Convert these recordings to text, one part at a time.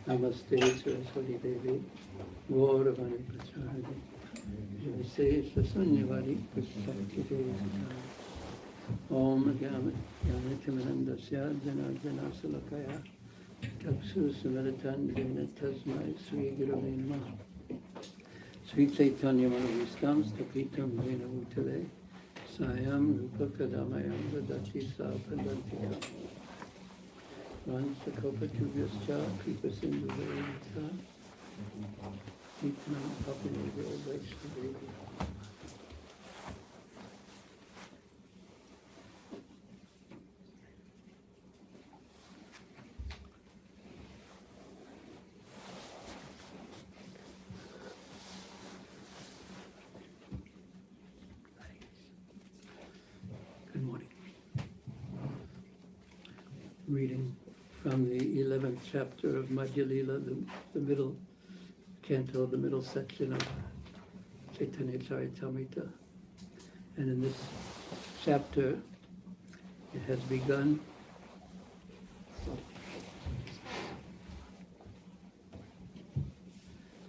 Namaste Saraswati Devi, Gauravani Pracharani, Visesha Sunyavari Prasakti Devi Om Gyamatimanandasya Janardana Salakaya, Taksu Sumeritan Dena Tasmai Sri Gurave Namaha. Sri Caitanya Manavistam Stapitam Vena Utale, Sayam Rupa Kadamayam Vadati Sapadantika. Vansakopatubhyascha Kripasindhuvayita Nityanam Papanavyo Vaishnadevi. Good morning. Reading from the 11th chapter of Madhya Lila, the middle canto, the middle section of Caitanya Caritamrta. And in this chapter, it has begun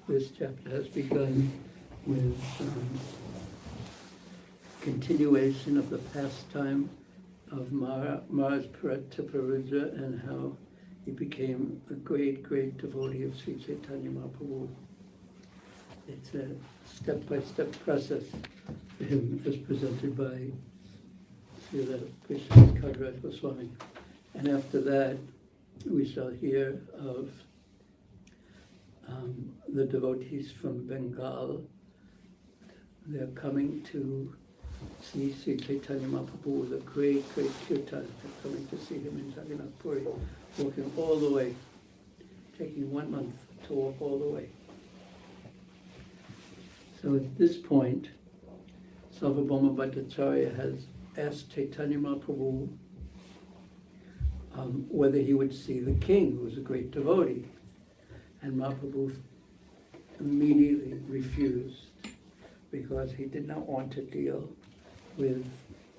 with continuation of the pastime of Mars Parudra and how he became a great, great devotee of Sri Caitanya Mahaprabhu. It's a step-by-step process for him as presented by Srila Krishnadas Kaviraj Goswami. And after that, we shall hear of the devotees from Bengal. They're coming to see Sri Caitanya Mahaprabhu with a great, great kirtan, coming to see him in Jagannath Puri, walking all the way, taking 1 month to walk all the way. So at this point, Sarvabhauma Bhattacharya has asked Caitanya Mahaprabhu whether he would see the king, who was a great devotee. And Mahaprabhu immediately refused, because he did not want to deal with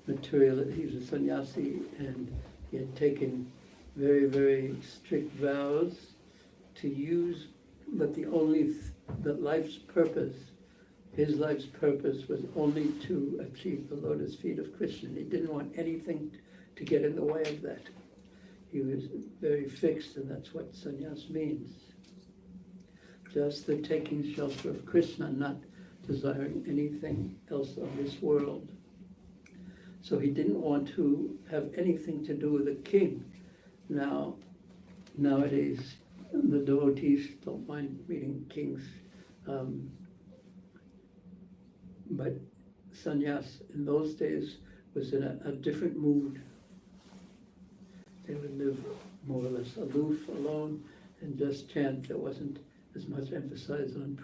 material. He's a sannyasi, and he had taken very, very strict vows to use, that that life's purpose, his life's purpose, was only to achieve the lotus feet of Krishna. He didn't want anything to get in the way of that. He was very fixed, and that's what sannyas means. Just the taking shelter of Krishna, not desiring anything else of this world. So he didn't want to have anything to do with the king. Nowadays, the devotees don't mind meeting kings, but sannyas in those days was in a different mood. They would live more or less aloof, alone, and just chant. There wasn't as much emphasis on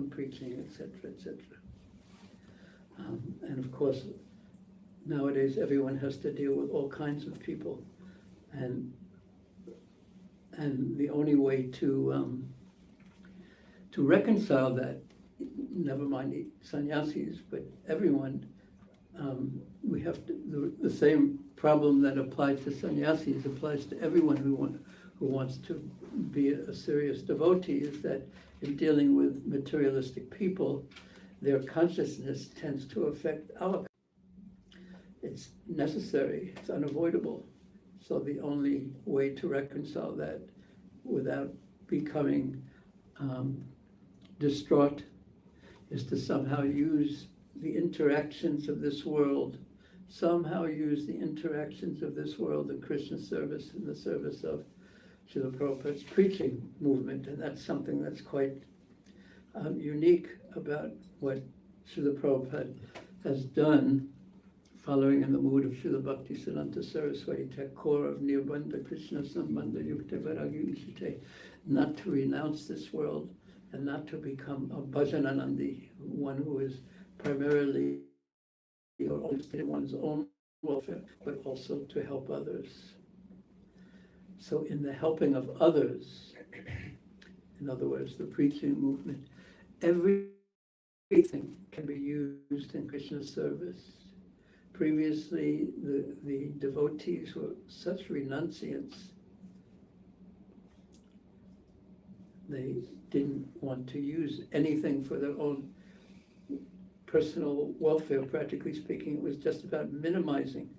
preaching, etc., etc. And of course, nowadays everyone has to deal with all kinds of people, and the only way to reconcile that, never mind sannyasis, but everyone, we have to, the same problem that applies to sannyasis applies to everyone who wants to be a serious devotee, is that in dealing with materialistic people, their consciousness tends to affect our. It's necessary, it's unavoidable. So the only way to reconcile that without becoming distraught is to somehow use the interactions of this world, in Krishna service, in the service of Srila Prabhupada's preaching movement. And that's something that's quite unique about what Srila Prabhupada has done, following in the mood of Srila Bhaktisiddhanta Saraswati Thakur of Nirbandha Krishna Sambandha Yukta Vairagya Vishite, not to renounce this world and not to become a bhajananandi, one who is primarily interested in one's own welfare, but also to help others. So in the helping of others, in other words, the preaching movement, everything can be used in Krishna's service. Previously, the devotees were such renunciants. They didn't want to use anything for their own personal welfare, practically speaking. It was just about minimizing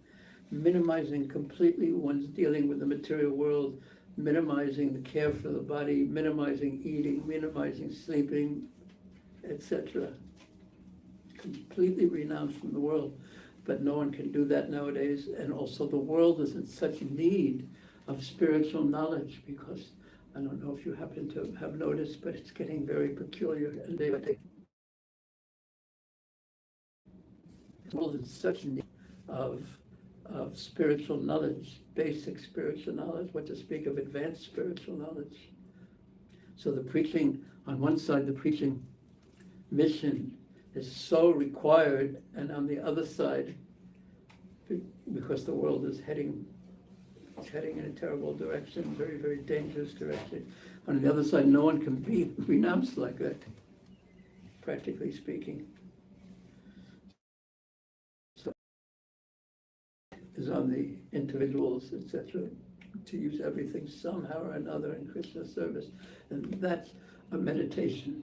completely one's dealing with the material world, minimizing the care for the body, minimizing eating, minimizing sleeping, etc. Completely renounced from the world. But no one can do that nowadays. And also the world is in such need of spiritual knowledge, because I don't know if you happen to have noticed, but it's getting very peculiar and day by day. The world is in such need of spiritual knowledge, basic spiritual knowledge, what to speak of advanced spiritual knowledge. So the preaching, on one side, the preaching mission is so required, and on the other side, because the world is heading in a terrible direction, very, very dangerous direction. On the other side, no one can be renounced like that, practically speaking. So is on the individuals, etc., to use everything somehow or another in Krishna's service. And that's a meditation.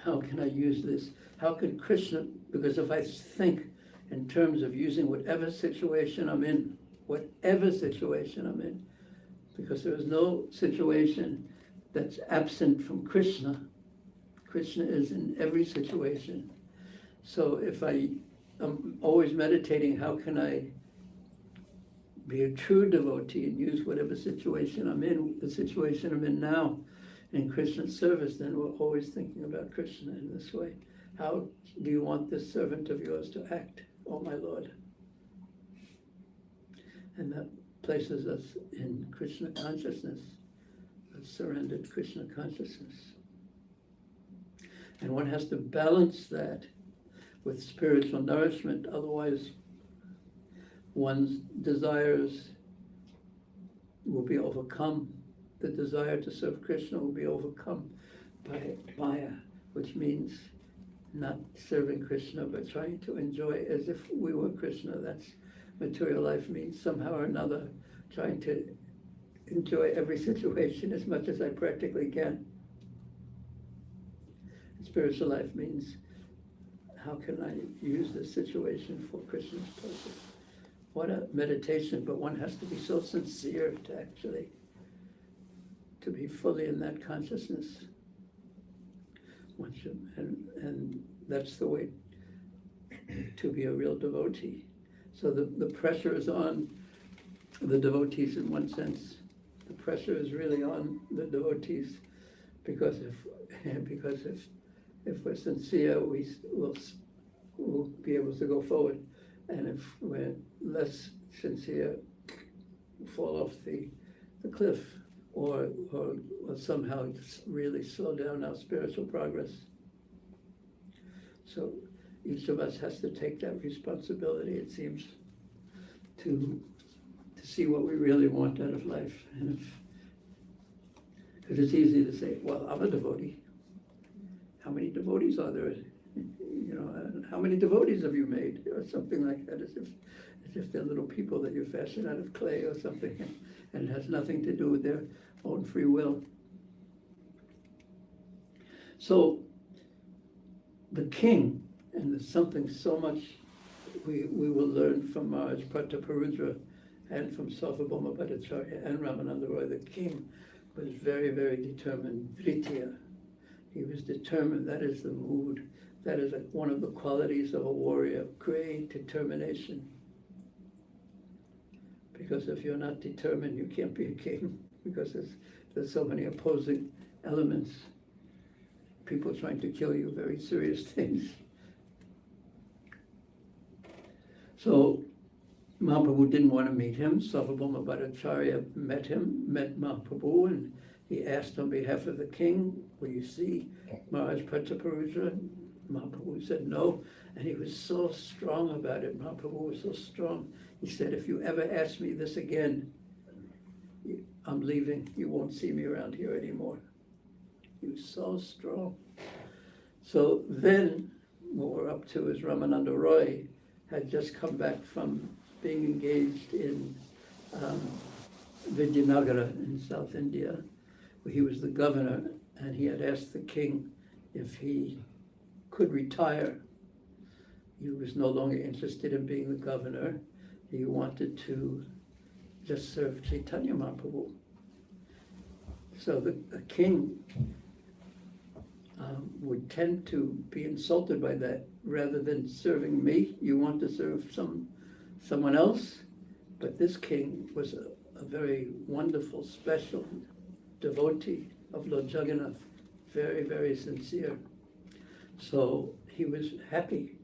How can I use this? How can Krishna, because if I think in terms of using whatever situation I'm in, because there is no situation that's absent from Krishna. Krishna is in every situation. So if I'm always meditating, how can I be a true devotee and use whatever situation I'm in, the situation I'm in now, in Krishna's service, then we're always thinking about Krishna in this way. how do you want this servant of yours to act, O my Lord? And that places us in Krishna consciousness, a surrendered Krishna consciousness. And one has to balance that with spiritual nourishment, otherwise one's desires will be overcome. The desire to serve Krishna will be overcome by Maya, which means not serving Krishna, but trying to enjoy as if we were Krishna. That's material life means, somehow or another, trying to enjoy every situation as much as I practically can. And spiritual life means, how can I use this situation for Krishna's purpose? What a meditation, but one has to be so sincere to actually, to be fully in that consciousness. One should, and that's the way to be a real devotee. So the pressure is on the devotees in one sense. The pressure is really on the devotees, because if we're sincere, we'll be able to go forward. And if we're less sincere, fall off the cliff, or somehow really slow down our spiritual progress. So each of us has to take that responsibility, it seems, to see what we really want out of life. And because it's easy to say, well, I'm a devotee. How many devotees are there? You know, how many devotees have you made? Or something like that, as if they're little people that you fashion out of clay or something, and it has nothing to do with their own free will. So the king, and there's something so much we will learn from Maharaj Prataparudra and from Sarvabhauma Bhattacharya and Ramananda Roy. The king was very, very determined. Dhritya. He was determined. That is the mood. That is one of the qualities of a warrior, great determination. Because if you're not determined, you can't be a king, because there's so many opposing elements. People trying to kill you, very serious things. So Mahaprabhu didn't want to meet him. Sarvabhauma Bhattacharya met Mahaprabhu, and he asked on behalf of the king, will you see Maharaj Prataparudra? Mahaprabhu said no, and he was so strong about it. Mahaprabhu was so strong. He said, if you ever ask me this again, I'm leaving. You won't see me around here anymore. He was so strong. So then, what we're up to is Ramananda Roy had just come back from being engaged in Vijayanagara in South India, where he was the governor, and he had asked the king if he could retire. He was no longer interested in being the governor. He wanted to just serve Caitanya Mahaprabhu. So the king would tend to be insulted by that. Rather than serving me, you want to serve someone else? But this king was a very wonderful, special devotee of Lord Jagannath, very, very sincere. So he was happy.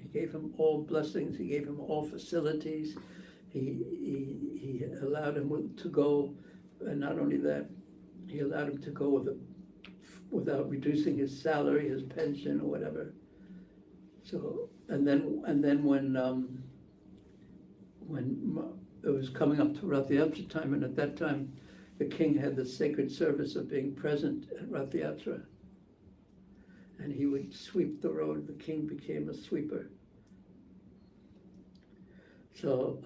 He gave him all blessings. He gave him all facilities. He allowed him to go, and not only that, he allowed him to go without reducing his salary, his pension, or whatever. So, and then when it was coming up to Rath Yatra time, and at that time, the king had the sacred service of being present at Rath Yatra. And he would sweep the road. The king became a sweeper. So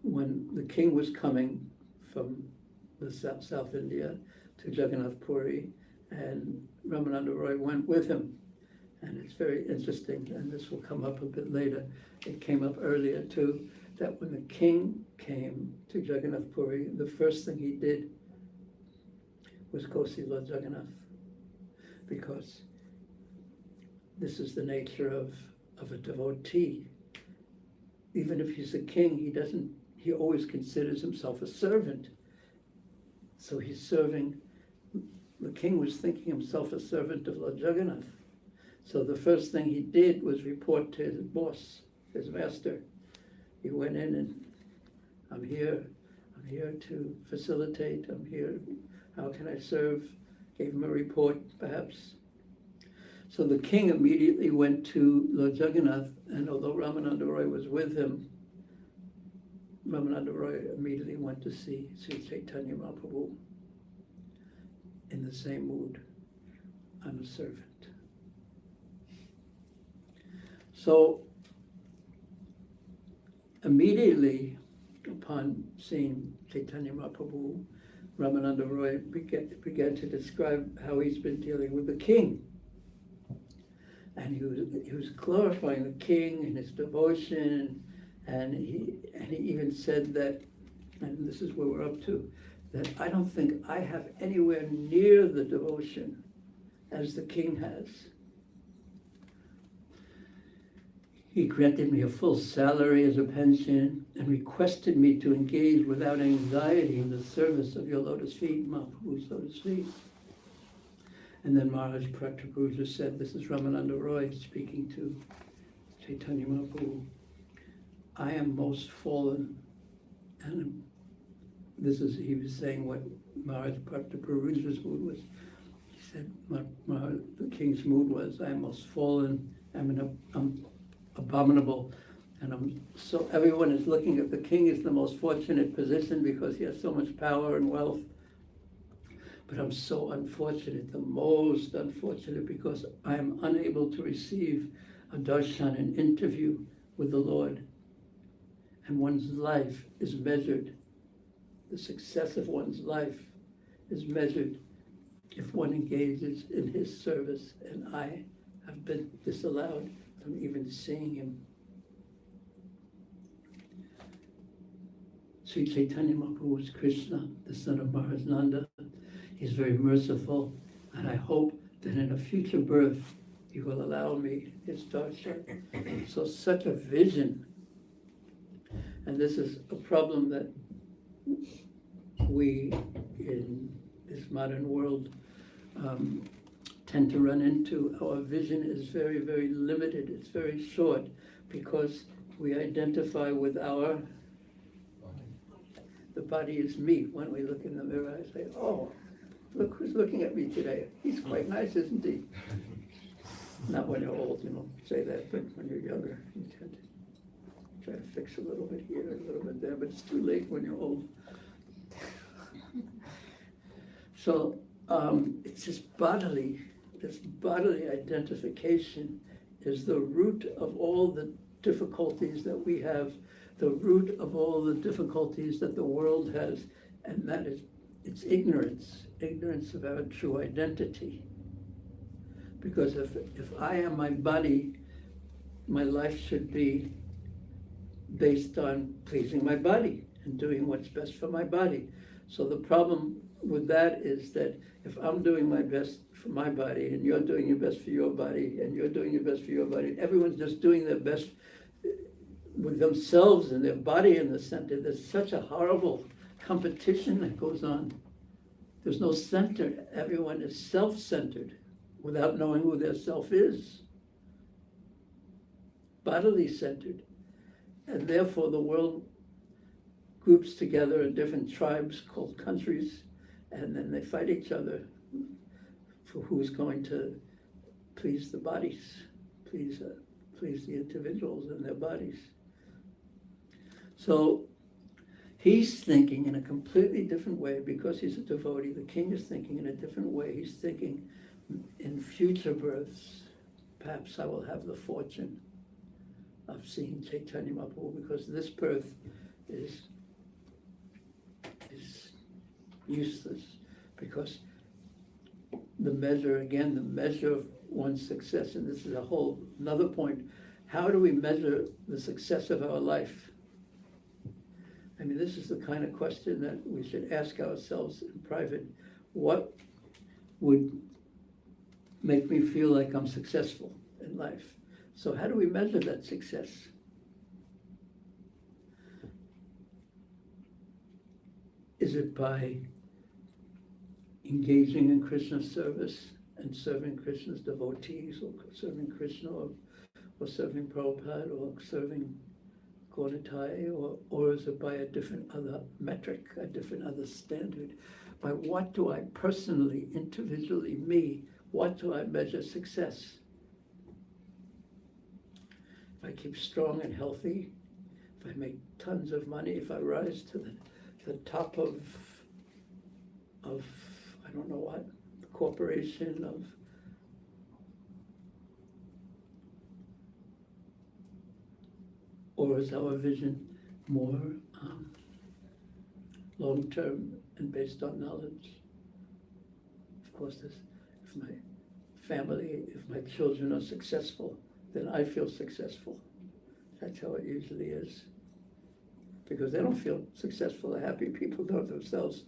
when the king was coming from the South India to Jagannath Puri, and Ramananda Roy went with him. And it's very interesting, and this will come up a bit later. It came up earlier too, that when the king came to Jagannath Puri, the first thing he did was go see Lord Jagannath, because this is the nature of a devotee. Even if he's a king, he always considers himself a servant. So he's serving, the king was thinking himself a servant of Lord Jagannath. So the first thing he did was report to his boss, his master. He went in and, I'm here to facilitate, I'm here, how can I serve? Gave him a report, perhaps. So the king immediately went to Lord Jagannath, and although Ramananda Roy was with him, Ramananda Roy immediately went to see Sri Caitanya Mahaprabhu in the same mood. I'm a servant. So immediately upon seeing Caitanya Mahaprabhu, Ramananda Roy began to describe how he's been dealing with the king. And he was glorifying the king and his devotion, and he even said that, and this is where we're up to, that I don't think I have anywhere near the devotion as the king has. He granted me a full salary as a pension and requested me to engage without anxiety in the service of your lotus feet, Mahaprabhu's lotus feet. And then Maharaj Pratapuja said, this is Ramananda Roy speaking to Chaitanya Mahaprabhu, I am most fallen, and he was saying what Maharaj Pratapuja's mood was. He said, the king's mood was, I am most fallen, I'm abominable, and so everyone is looking at the king as the most fortunate position because he has so much power and wealth. But I'm so unfortunate, the most unfortunate, because I am unable to receive a darshan, an interview with the Lord. And one's life is measured, the success of one's life is measured if one engages in his service, and I have been disallowed from even seeing him. Sri Caitanya Mahaprabhu is Krishna, the son of Maharaj Nanda. He's very merciful, and I hope that in a future birth he will allow me his darshan. So such a vision, and this is a problem that we in this modern world tend to run into. Our vision is very, very limited. It's very short because we identify with the body is me. When we look in the mirror, I say, oh, look who's looking at me today. He's quite nice, isn't he? Not when you're old, say that, but when you're younger, you tend to try to fix a little bit here, a little bit there, but it's too late when you're old. So it's this bodily identification is the root of all the difficulties that we have, the root of all the difficulties that the world has, and that is, it's ignorance of our true identity. Because if I am my body, my life should be based on pleasing my body and doing what's best for my body. So the problem with that is that if I'm doing my best for my body, and you're doing your best for your body, and you're doing your best for your body, everyone's just doing their best with themselves and their body in the center, there's such a horrible competition that goes on. There's no center. Everyone is self-centered without knowing who their self is. Bodily centered. And therefore the world groups together in different tribes called countries, and then they fight each other for who's going to please the bodies, please the individuals and their bodies. So he's thinking in a completely different way because he's a devotee. The king is thinking in a different way. He's thinking in future births, perhaps I will have the fortune of seeing Chaitanya Mahaprabhu, because this birth is useless, because the measure of one's success, and this is another point, how do we measure the success of our life? I mean, this is the kind of question that we should ask ourselves in private. What would make me feel like I'm successful in life? So how do we measure that success? Is it by engaging in Krishna's service and serving Krishna's devotees, or serving Krishna, or serving Prabhupada, or serving Gauratai, or is it by a different other metric, a different other standard? By what do I personally, individually, me, what do I measure success? If I keep strong and healthy, if I make tons of money, if I rise to the top of I don't know what, the corporation of or is our vision more long-term and based on knowledge? Of course, if my family, if my children are successful, then I feel successful. That's how it usually is. Because they don't feel successful or happy, people don't themselves.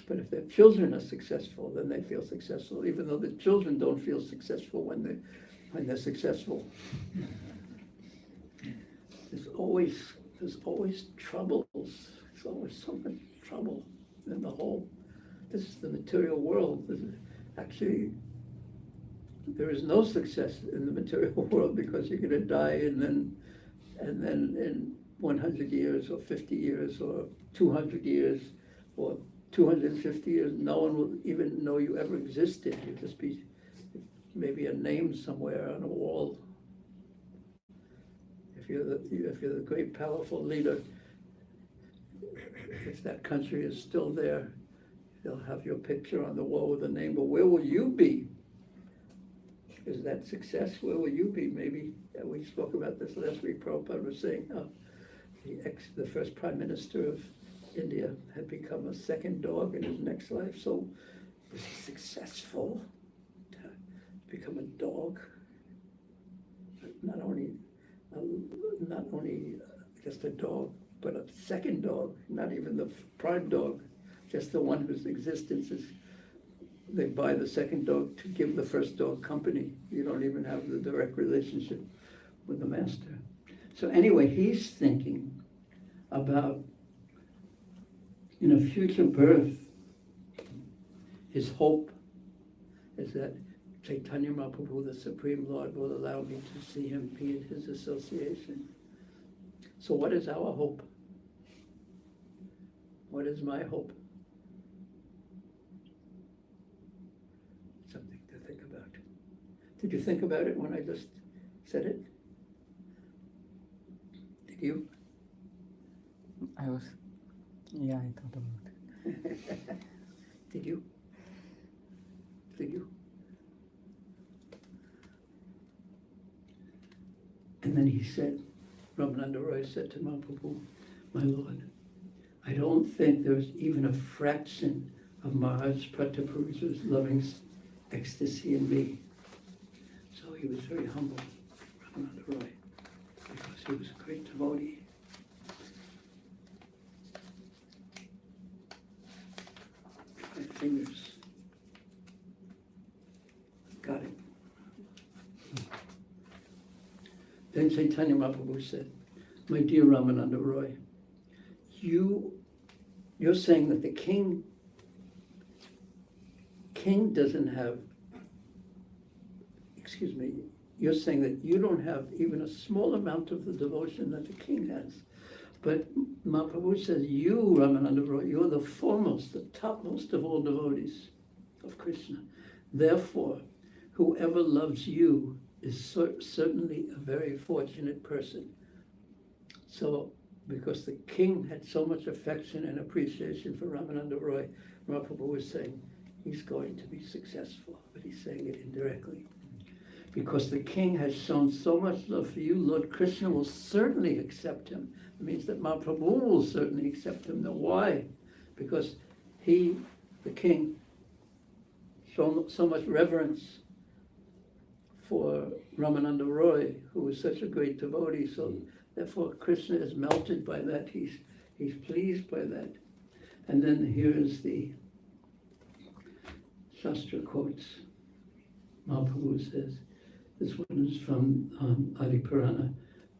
But if their children are successful, then they feel successful, even though the children don't feel successful when they're successful. There's always troubles. There's always so much trouble in the whole. This is the material world. Actually, there is no success in the material world, because you're going to die, and then in 100 years or 50 years or 200 years or 250 years, no one will even know you ever existed. You'll just be maybe a name somewhere on a wall. If you're the great powerful leader, if that country is still there, they'll have your picture on the wall with a name, but where will you be? Is that success? Where will you be? Maybe we spoke about this last week. Prabhupada was saying the first Prime Minister of India had become a second dog in his next life. So was he successful to become a dog? Not only just a dog, but a second dog, not even the prime dog, just the one whose existence is, they buy the second dog to give the first dog company. You don't even have the direct relationship with the master. So anyway, he's thinking about, in a future birth, his hope is that Caitanya Mahaprabhu, the Supreme Lord, will allow me to see him, be in his association. So what is our hope? What is my hope? Something to think about. Did you think about it when I just said it? Did you? I thought about it. Did you? And then he said, Ramananda Roy said to Mahaprabhu, my Lord, I don't think there's even a fraction of Maharaj Prataparuja's loving ecstasy in me. So he was very humble, Ramananda Roy, because he was a great devotee. My fingers. Got it. Then Caitanya Mahaprabhu said, my dear Ramananda Roy, you're saying that the king doesn't have, you're saying that you don't have even a small amount of the devotion that the king has. But Mahaprabhu says, you, Ramananda Roy, you're the foremost, the topmost of all devotees of Krishna. Therefore, whoever loves you is certainly a very fortunate person. So, because the king had so much affection and appreciation for Ramananda Roy, Mahaprabhu was saying, he's going to be successful, but he's saying it indirectly. Because the king has shown so much love for you, Lord Krishna will certainly accept him. It means that Mahaprabhu will certainly accept him. Now why? Because he, the king, showed so much reverence for Ramananda Roy, who was such a great devotee. So therefore Krishna is melted by that. He's pleased by that. And then here's the Shastra quotes. Mahaprabhu says, this one is from Adi Purana.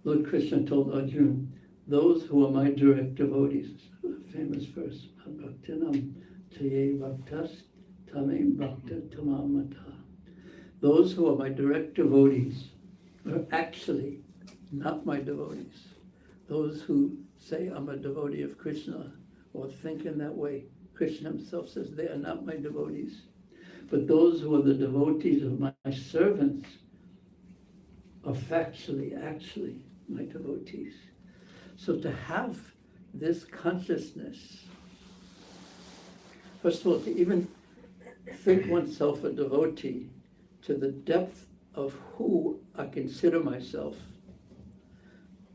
Lord Krishna told Arjuna, those who are my direct devotees, a famous verse, Bhaktinam Taye Bhaktas Tame Bhakta Tamamata. Those who are my direct devotees are actually not my devotees. Those who say I'm a devotee of Krishna or think in that way, Krishna himself says they are not my devotees. But those who are the devotees of my servants are factually, actually my devotees. So to have this consciousness, first of all, to even think oneself a devotee to the depth of who I consider myself.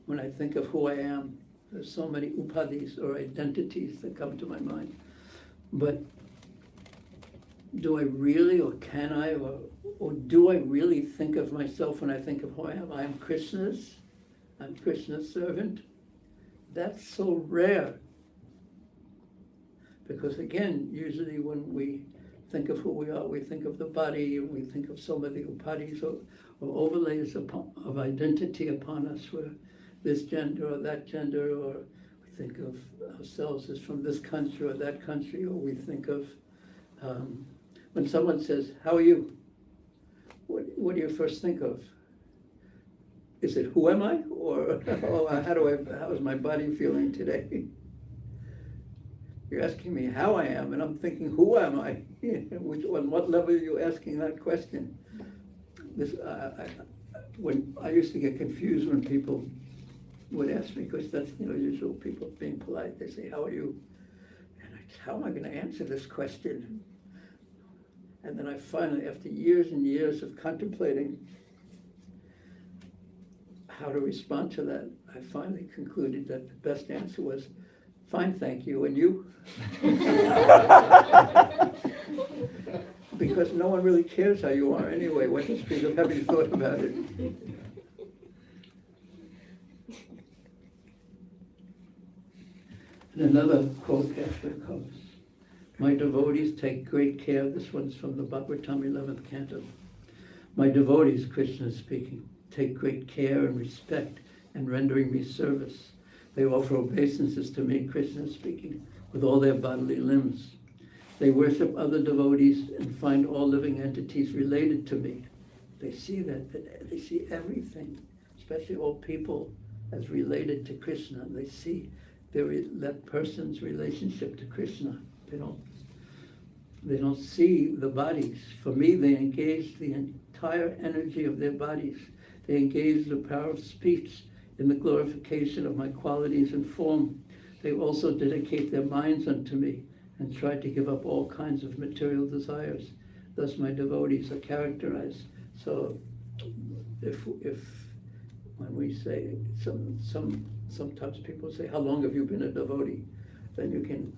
When I think of who I am, there's so many upadhis or identities that come to my mind. But do I really, or can I, or do I really think of myself when I think of who I am? I am Krishna's. I'm Krishna's servant. That's so rare. Because again, usually when we think of who we are, we think of the body, and we think of so many upadhis or overlays of identity upon us, where this gender or that gender, or we think of ourselves as from this country or that country, or we think of, when someone says, how are you? What do you first think of? Is it who am I? Or how is my body feeling today? You're asking me how I am, and I'm thinking, who am I? On what level are you asking that question? When I used to get confused when people would ask me, because that's usual people being polite. They say, how are you? And how am I going to answer this question? And then I finally, after years and years of contemplating how to respond to that, I finally concluded that the best answer was, fine, thank you, and you? Because no one really cares how you are anyway. What to speak of having thought about it? And another quote after comes. My devotees take great care. This one's from the Bhagavatam 11th canto. My devotees, Krishna is speaking, take great care and respect in rendering me service. They offer obeisances to me, Krishna speaking, with all their bodily limbs. They worship other devotees and find all living entities related to me. They see that they see everything, especially all people, as related to Krishna. They see that person's relationship to Krishna. They don't see the bodies. For me, they engage the entire energy of their bodies. They engage the power of speech in the glorification of my qualities and form. They also dedicate their minds unto me and try to give up all kinds of material desires. Thus my devotees are characterized. So if when we say, sometimes people say, how long have you been a devotee? Then you can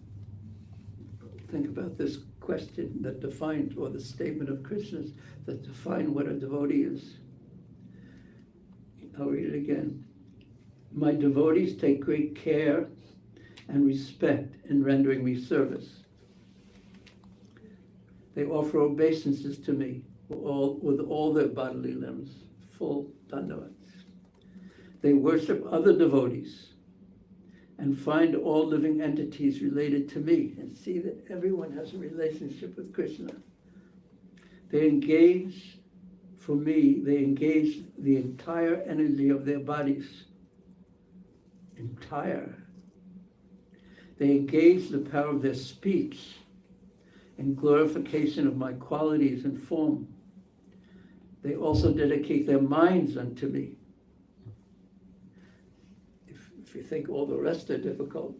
think about this question that defined, or the statement of Krishna's that define what a devotee is. I'll read it again. My devotees take great care and respect in rendering me service. They offer obeisances to me with all their bodily limbs, full dandavats. They worship other devotees and find all living entities related to me and see that everyone has a relationship with Krishna. They engage, for me, they engage the entire energy of their bodies. Entire. They engage the power of their speech in glorification of my qualities and form. They also dedicate their minds unto me. If you think all the rest are difficult,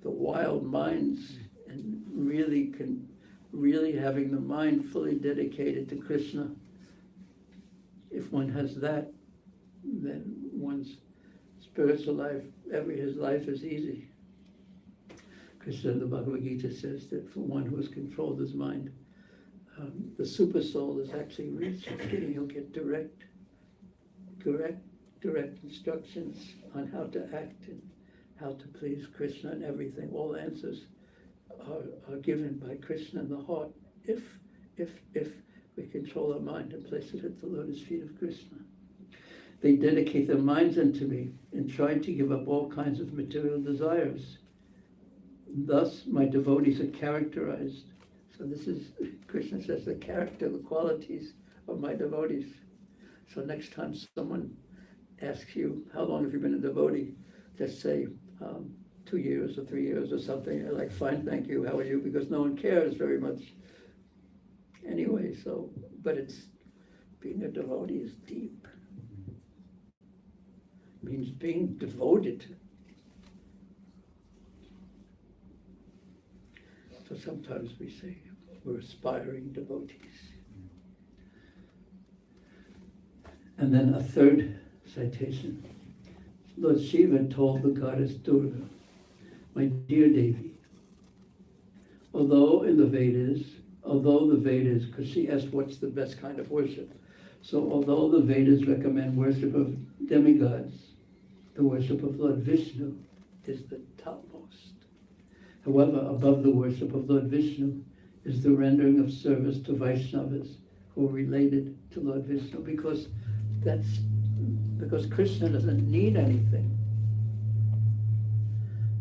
the wild minds, and really having the mind fully dedicated to Krishna, if one has that, then one's spiritual life, his life is easy. Krishna in the Bhagavad Gita says that for one who has controlled his mind, the super soul is actually reached. He'll get direct instructions on how to act and how to please Krishna and everything. All answers are given by Krishna in the heart if we control our mind and place it at the lotus feet of Krishna. They dedicate their minds unto me and try to give up all kinds of material desires. Thus, my devotees are characterized. So this is, Krishna says, the character, the qualities of my devotees. So next time someone asks you, how long have you been a devotee? Just say, 2 years or 3 years or something. You're like, fine, thank you, how are you? Because no one cares very much anyway, so, but it's, being a devotee is deep. It means being devoted. So sometimes we say we're aspiring devotees. And then a third citation. Lord Shiva told the goddess Durga, my dear Devi, although the Vedas, because she asked what's the best kind of worship. So although the Vedas recommend worship of demigods, the worship of Lord Vishnu is the topmost. However, above the worship of Lord Vishnu is the rendering of service to Vaishnavas who are related to Lord Vishnu, because Krishna doesn't need anything.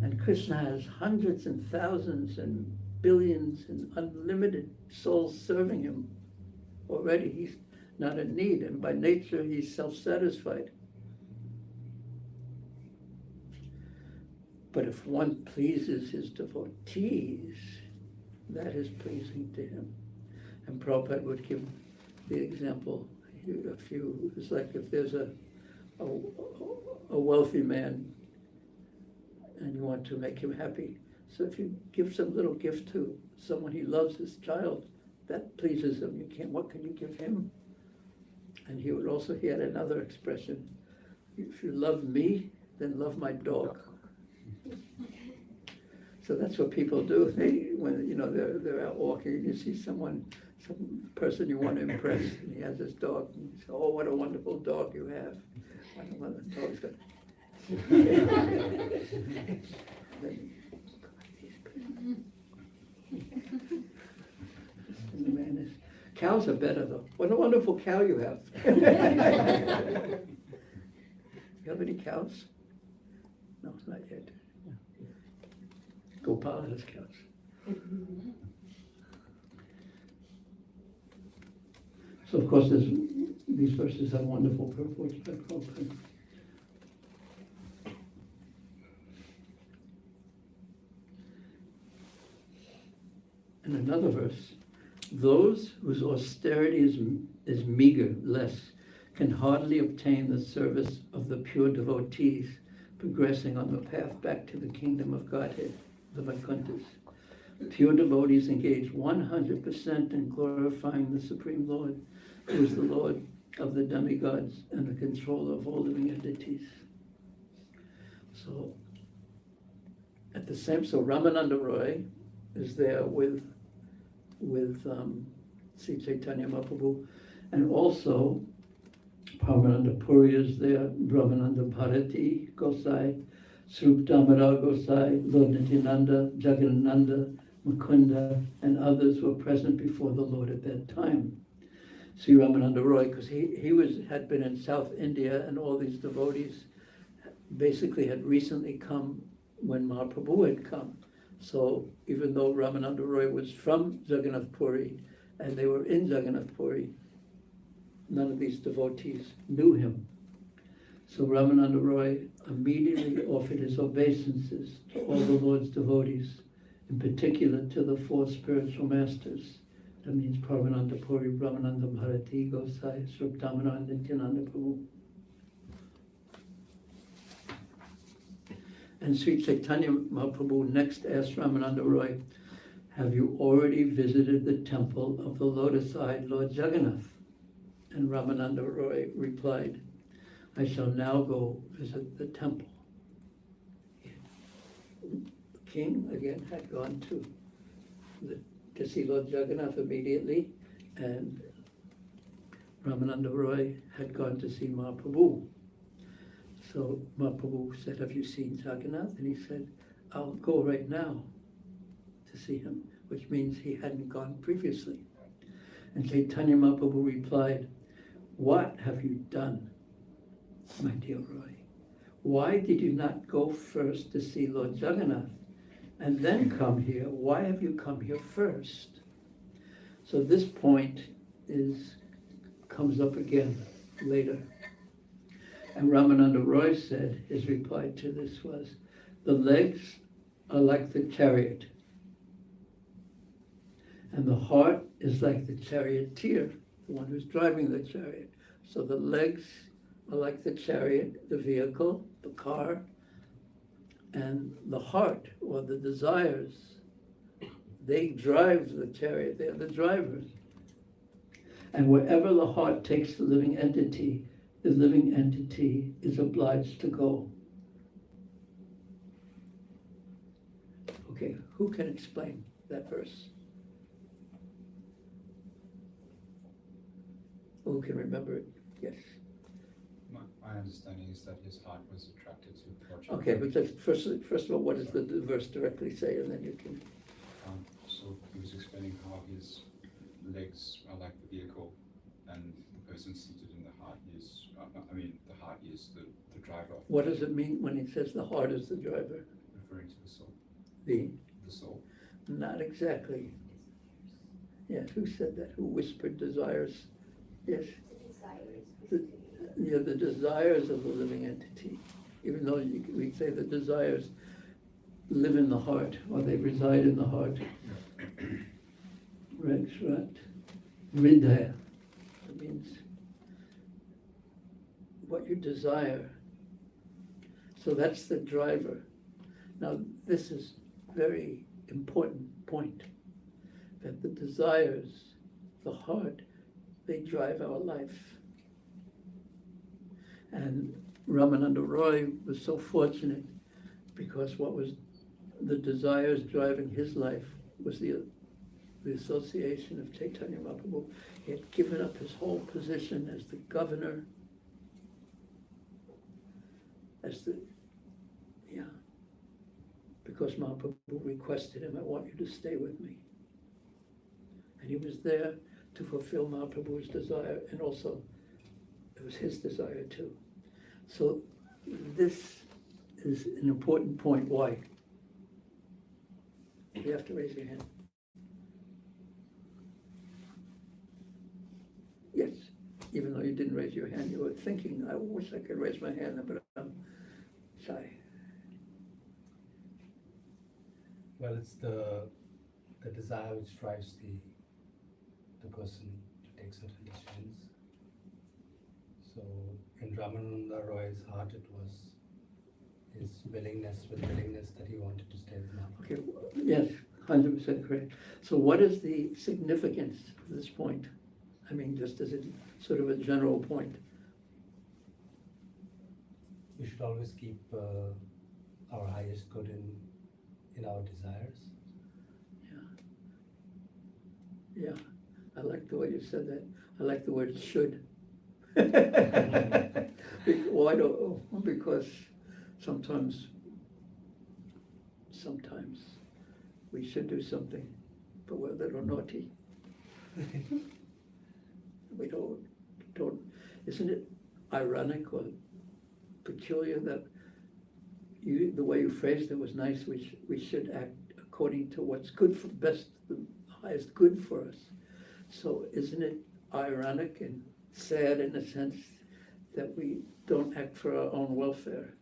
And Krishna has hundreds and thousands and billions and unlimited souls serving him already. He's not in need, and by nature he's self-satisfied. But if one pleases his devotees, that is pleasing to him. And Prabhupada would give the example, it's like if there's a wealthy man and you want to make him happy. So if you give some little gift to someone he loves, his child, that pleases him. What can you give him? And he had another expression, if you love me, then love my dog. So that's what people do. When they're out walking, and you see some person you want to impress, and he has this dog, and you say, oh, what a wonderful dog you have. I don't know, the dog's got... And the man is, cows are better though. What a wonderful cow you have. You have any cows? No, not yet. Gopal has cows. So of course these verses have wonderful purports by Prabhupada. And another verse, those whose austerity is meager, less, can hardly obtain the service of the pure devotees progressing on the path back to the kingdom of Godhead, the Vaikunthas. Pure devotees engage 100% in glorifying the Supreme Lord, who is the Lord of the demigods and the controller of all living entities. So, so Ramananda Roy is there with Sri Caitanya Mahaprabhu, and also Paramananda Puri is there, Brahmananda Bharati Gosai, Srup Damodar Gosai, Lord Nityananda, Jagadananda, Mukunda, and others were present before the Lord at that time. Sri Ramananda Roy, because he had been in South India, and all these devotees basically had recently come when Mahaprabhu had come. So even though Ramananda Roy was from Jagannath Puri and they were in Jagannath Puri, none of these devotees knew him. So Ramananda Roy immediately offered his obeisances to all the Lord's devotees, in particular to the four spiritual masters. That means Paramananda Puri, Brahmananda Bharati, Gosai, Sruptamana, and Nityananda Prabhu. And Sri Chaitanya Mahaprabhu next asked Ramananda Roy, have you already visited the temple of the lotus-eyed Lord Jagannath? And Ramananda Roy replied, I shall now go visit the temple. The king, again, had gone to see Lord Jagannath immediately, and Ramananda Roy had gone to see Mahaprabhu. So Mahaprabhu said, have you seen Jagannath? And he said, I'll go right now to see him, which means he hadn't gone previously. And Caitanya Mahaprabhu replied, what have you done, my dear Roy? Why did you not go first to see Lord Jagannath and then come here? Why have you come here first? So this point comes up again later. And Ramananda Roy said, his reply to this was, the legs are like the chariot, and the heart is like the charioteer, the one who's driving the chariot. So the legs are like the chariot, the vehicle, the car, and the heart, or the desires, they drive the chariot, they're the drivers. And wherever the heart takes the living entity is obliged to go. Okay, who can explain that verse? Who can remember it? Yes. My understanding is that his heart was attracted to project. Okay, but just first of all, what does the verse directly say, and then you can. So he was explaining how his legs are like the vehicle, and the person seated in the heart is, the heart is the driver. What does it mean when he says the heart is the driver? Referring to the soul. The soul. Not exactly. Yeah, who said that? Who whispered desires? Yes. The desires of the living entity. Even though we say the desires live in the heart, or they reside in the heart. Ridaya. It means what you desire. So that's the driver. Now, this is very important point, that the desires, the heart, they drive our life. And Ramananda Roy was so fortunate because what was the desires driving his life was the association of Caitanya Mahaprabhu. He had given up his whole position as the governor, because Mahaprabhu requested him, I want you to stay with me. And he was there to fulfill Mahaprabhu's desire, and also it was his desire too. So this is an important point. Why? You have to raise your hand. Yes, even though you didn't raise your hand, you were thinking, I wish I could raise my hand, but I'm shy. Well, it's the desire which drives the person to take certain decisions. So in Ramananda Roy's heart, it was his willingness that he wanted to stay with Mahaprabhu. Okay, yes, 100% correct. So what is the significance of this point? I mean, just as a sort of a general point. We should always keep our highest good in our desires. Yeah, I like the way you said that. I like the word should. Why don't? Because sometimes we should do something, but we're a little naughty. We don't. Isn't it ironic or peculiar that the way you phrased it was nice? We should act according to what's good for best, the highest good for us. So isn't it ironic and sad in a sense that we don't act for our own welfare?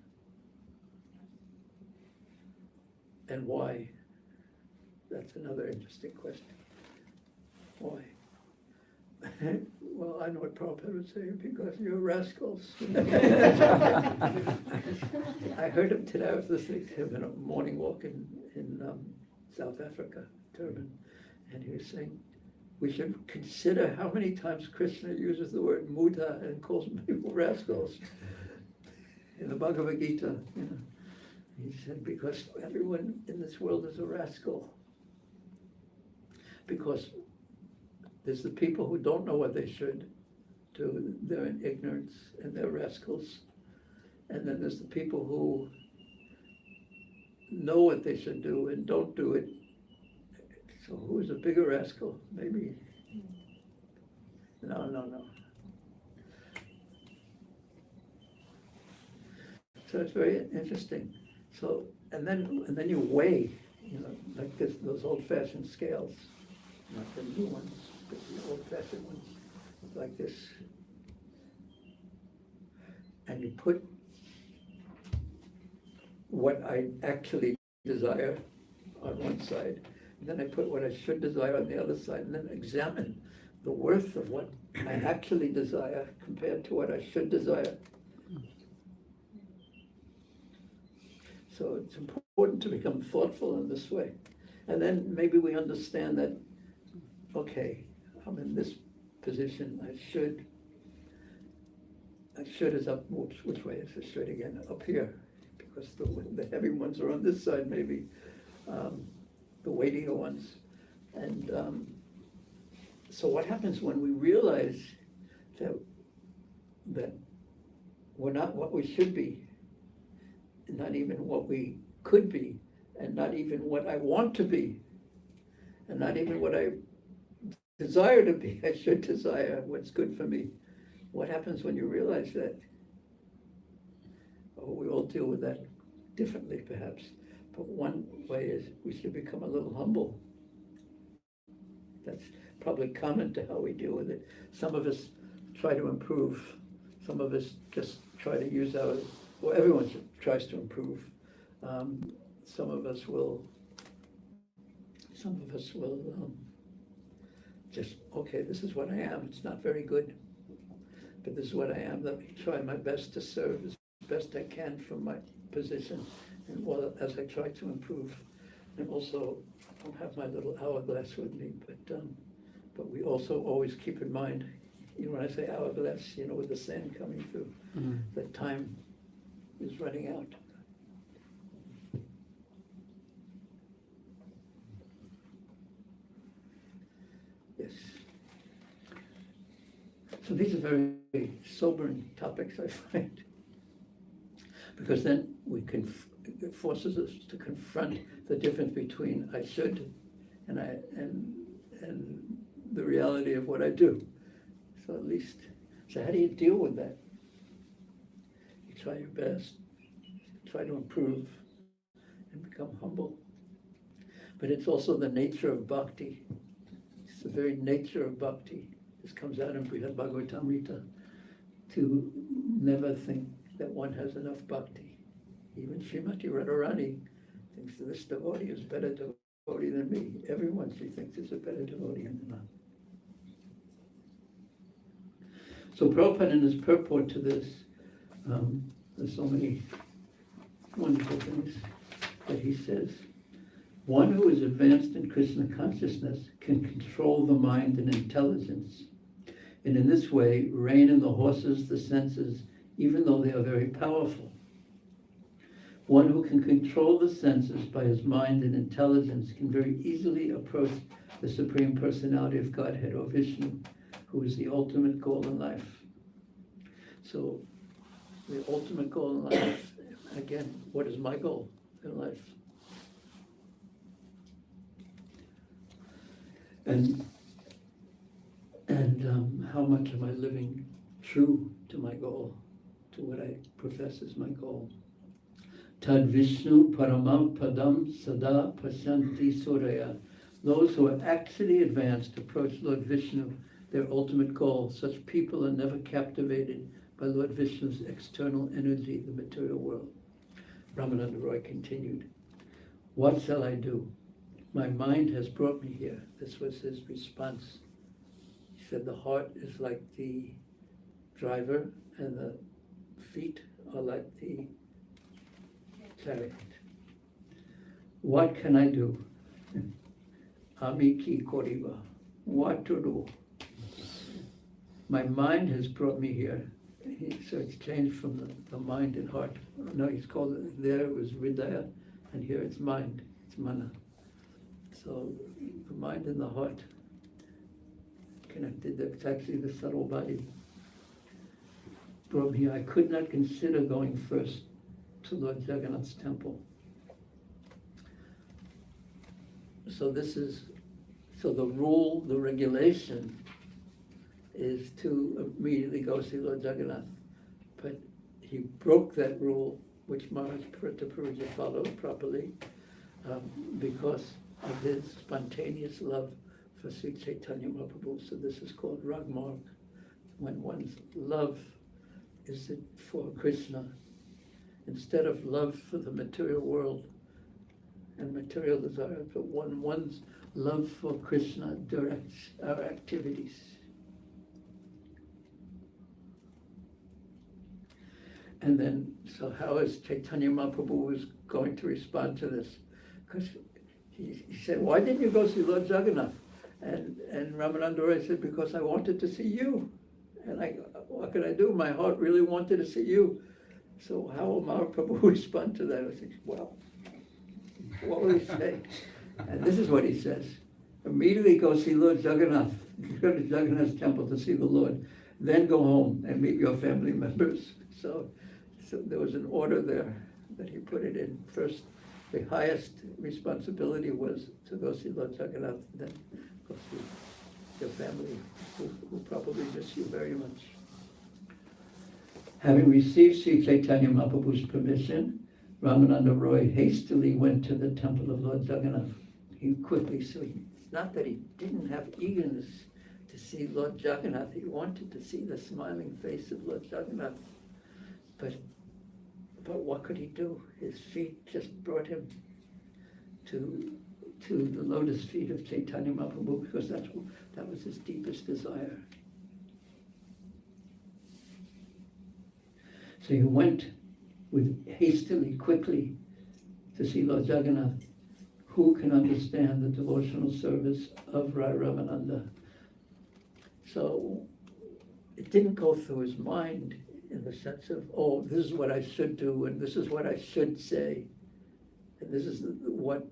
And why? That's another interesting question. Why? Well, I know what Prabhupada would say, because you're rascals. I heard him today. I was listening to him in a morning walk in South Africa, Durban, and he was saying, we should consider how many times Krishna uses the word muta and calls people rascals in the Bhagavad Gita. You know. He said, because everyone in this world is a rascal. Because there's the people who don't know what they should do, they're in ignorance and they're rascals. And then there's the people who know what they should do and don't do it. So who's a bigger rascal? Maybe. No. So it's very interesting. So and then you weigh, like those old-fashioned scales, not the new ones. but the old-fashioned ones like this. And you put what I actually desire on one side, and then I put what I should desire on the other side, and then examine the worth of what I actually desire compared to what I should desire. So it's important to become thoughtful in this way. And then maybe we understand that, okay, I'm in this position, I should is up, which way is the should again? Up here, because the heavy ones are on this side maybe, the weightier ones. And so what happens when we realize that we're not what we should be, and not even what we could be, and not even what I want to be, and not even what I desire to be. I should desire what's good for me. What happens when you realize that? Oh, we all deal with that differently perhaps, but one way is we should become a little humble. That's probably common to how we deal with it. Some of us try to improve, some of us just try to use well, everyone tries to improve. Some of us will just, okay, this is what I am. It's not very good, but this is what I am. Let me try my best to serve as best I can from my position, and while as I try to improve. And also, I don't have my little hourglass with me, but we also always keep in mind, when I say hourglass, with the sand coming through, that time is running out. Yes. So these are very sobering topics, I find, because then it forces us to confront the difference between I should and the reality of what I do. So how do you deal with that? You try your best, try to improve, and become humble. But it's also the nature of bhakti. It's the very nature of bhakti. This comes out in Caritamrta, to never think that one has enough bhakti. Even Srimati Radharani thinks that this devotee is better devotee than me. Everyone she thinks is a better devotee than me. So Prabhupada in his purport to this, there's so many wonderful things that he says. One who is advanced in Krishna consciousness can control the mind and intelligence, and in this way rein in the horses, the senses, even though they are very powerful. One who can control the senses by his mind and intelligence can very easily approach the Supreme Personality of Godhead, or Vishnu, who is the ultimate goal in life. So, the ultimate goal in life, again, what is my goal in life? And how much am I living true to my goal, to what I profess as my goal? Tad Vishnu Paramam Padam Sada Pashanti Suraya. Those who are actually advanced approach Lord Vishnu, their ultimate goal. Such people are never captivated by Lord Vishnu's external energy, the material world. Ramananda Roy continued, what shall I do? My mind has brought me here. This was his response. He said the heart is like the driver and the feet are like the chariot. What can I do? Amiki Koriba. What to do? My mind has brought me here. So it's changed from the mind and heart. No, he's called it, there it was Hridaya, and here it's mind, it's mana. So the mind and the heart connected, that's actually the subtle body. Brought me here. I could not consider going first to Lord Jagannath's temple. So the rule, the regulation is to immediately go see Lord Jagannath. But he broke that rule, which Maharaj Pratapuruja followed properly, because of his spontaneous love for Sri Caitanya Mahaprabhu. So this is called Ragmarg, when one's love is it for Krishna, instead of love for the material world and material desires, but one's love for Krishna directs our activities. And then, so how is Caitanya Mahaprabhu was going to respond to this? Because he said, why didn't you go see Lord Jagannath? And Ramananda Roy said, because I wanted to see you. And what could I do? My heart really wanted to see you. So how will Mahaprabhu respond to that? I think, well, what will he say? And this is what he says. Immediately go see Lord Jagannath. Go to Jagannath's temple to see the Lord. Then go home and meet your family members. So there was an order there that he put it in. First, the highest responsibility was to go see Lord Jagannath, then go see your family, who probably miss you very much. Having received Sri Caitanya Mahaprabhu's permission, Ramananda Roy hastily went to the temple of Lord Jagannath. He quickly, not that he didn't have eagerness to see Lord Jagannath, he wanted to see the smiling face of Lord Jagannath. But what could he do? His feet just brought him to the lotus feet of Caitanya Mahaprabhu, because that was his deepest desire. So he went hastily, quickly, to see Lord Jagannath. Who can understand the devotional service of Rai Ramananda? So it didn't go through his mind in the sense of, oh, this is what I should do, and this is what I should say, and this is what,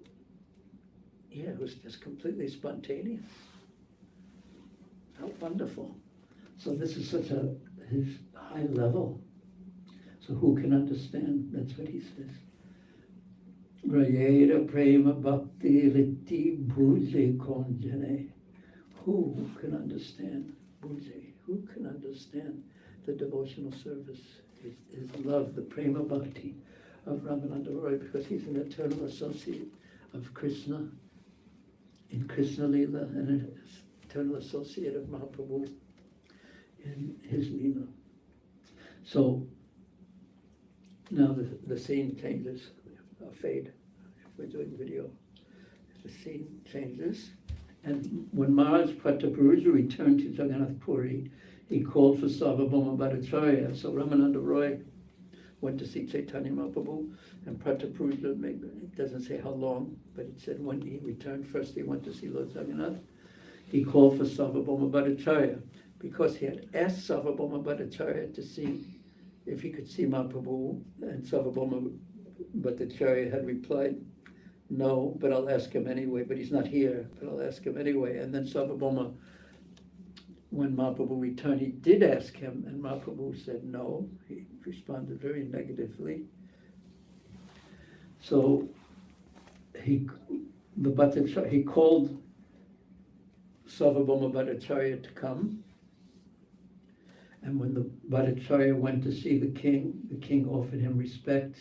it was just completely spontaneous. How wonderful. So this is such his high level. So who can understand? That's what he says. Rayera prema bhakti riti bhuje konjane. Who can understand bhuje? Who can understand the devotional service, his love, the prema bhakti of Ramananda Roy, because he's an eternal associate of Krishna in Krishna Leela and an eternal associate of Mahaprabhu in his Leela. So now the scene changes, a fade. We're doing video. The scene changes. And when Maharaj Prataparudra returned to Jagannath Puri, he called for Sarvabhauma Bhattacharya. So Ramananda Roy went to see Caitanya Mahaprabhu, and Prataparudra, it doesn't say how long, but it said when he returned, first he went to see Lord Jagannath. He called for Sarvabhauma Bhattacharya, because he had asked Sarvabhauma Bhattacharya to see if he could see Mahaprabhu, and Sarvabhauma Bhattacharya had replied, no, but I'll ask him anyway, but he's not here, but I'll ask him anyway. And then Sarvabhauma, when Mahaprabhu returned, he did ask him, and Mahaprabhu said no. He responded very negatively. So he called Sarvabhauma Bhattacharya to come. And when the Bhattacharya went to see the king offered him respects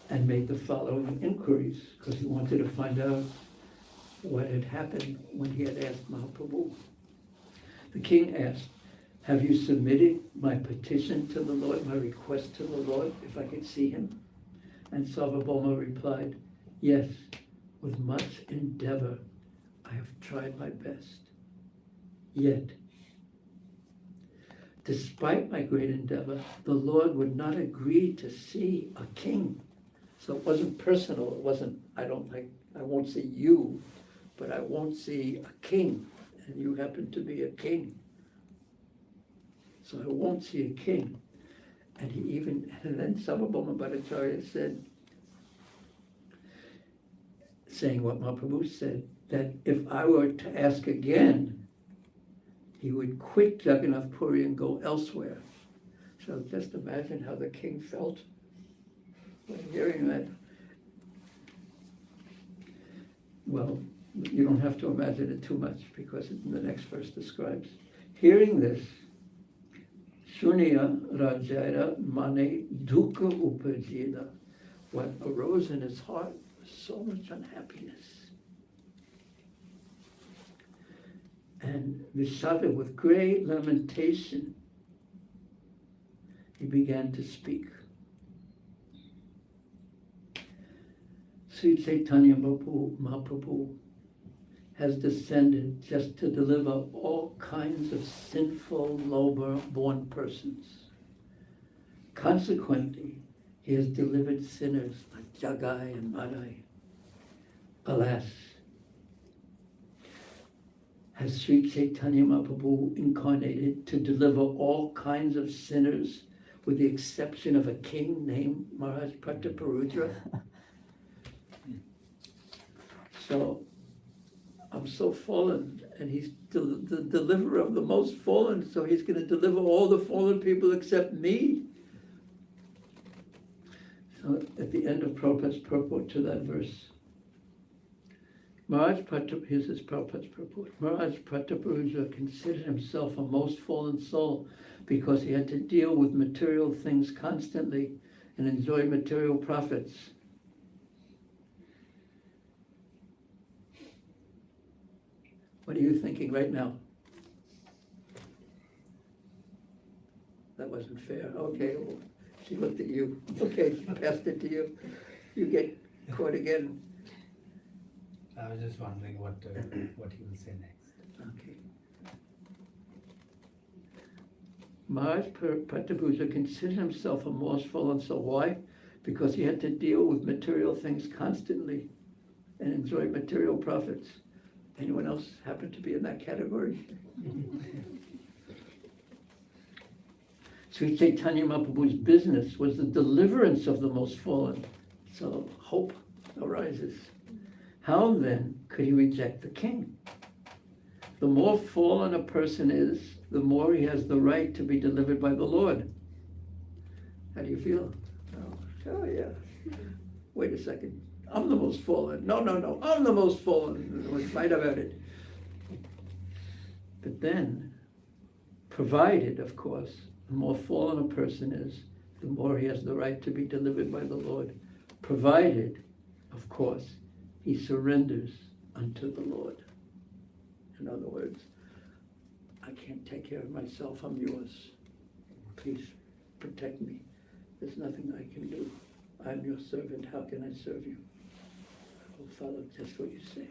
and made the following inquiries, because he wanted to find out what had happened when he had asked Mahaprabhu. The king asked, have you submitted my petition to the Lord, my request to the Lord, if I could see him? And Sarvabhauma replied, yes, with much endeavor, I have tried my best. Yet, despite my great endeavor, the Lord would not agree to see a king. So it wasn't personal. It wasn't, I won't see you, but I won't see a king. And you happen to be a king. So I won't see a king. And then Sarvabhauma Bhattacharya said, saying what Mahaprabhu said, that if I were to ask again, he would quit Jagannath Puri and go elsewhere. So just imagine how the king felt when hearing that. Well, you don't have to imagine it too much, because the next verse describes. Hearing this, Shunya Rajara Mane Dukkha Upajida, what arose in his heart was so much unhappiness. And Vishaka, with great lamentation, he began to speak. Sri Caitanya Mahaprabhu has descended just to deliver all kinds of sinful, low-born persons. Consequently, he has delivered sinners like Jagai and Madai. Alas, has Sri Caitanya Mahaprabhu incarnated to deliver all kinds of sinners with the exception of a king named Maharaj Prataparudra? So, I'm so fallen, and he's the deliverer of the most fallen, so he's going to deliver all the fallen people except me. So at the end of Prabhupada's purport to that verse, here's his Prabhupada's purport. Maharaj Prataparudra considered himself a most fallen soul because he had to deal with material things constantly and enjoy material profits. What are you thinking right now? That wasn't fair. Okay, well, she looked at you. Okay, she passed it to you. You get caught again. I was just wondering what he will say next. Okay. Maharaj Prataparudra considered himself a most fallen soul. Why? Because he had to deal with material things constantly and enjoy material profits. Anyone else happen to be in that category? Sri Caitanya Mahaprabhu's business was the deliverance of the most fallen. So hope arises. How then could he reject the king? The more fallen a person is, the more he has the right to be delivered by the Lord. How do you feel? Oh yeah. Wait a second. I'm the most fallen. No, I'm the most fallen. We'll fight about it. But then, provided, of course, the more fallen a person is, the more he has the right to be delivered by the Lord. Provided, of course, he surrenders unto the Lord. In other words, I can't take care of myself. I'm yours. Please protect me. There's nothing I can do. I'm your servant. How can I serve you? I will follow just what you say.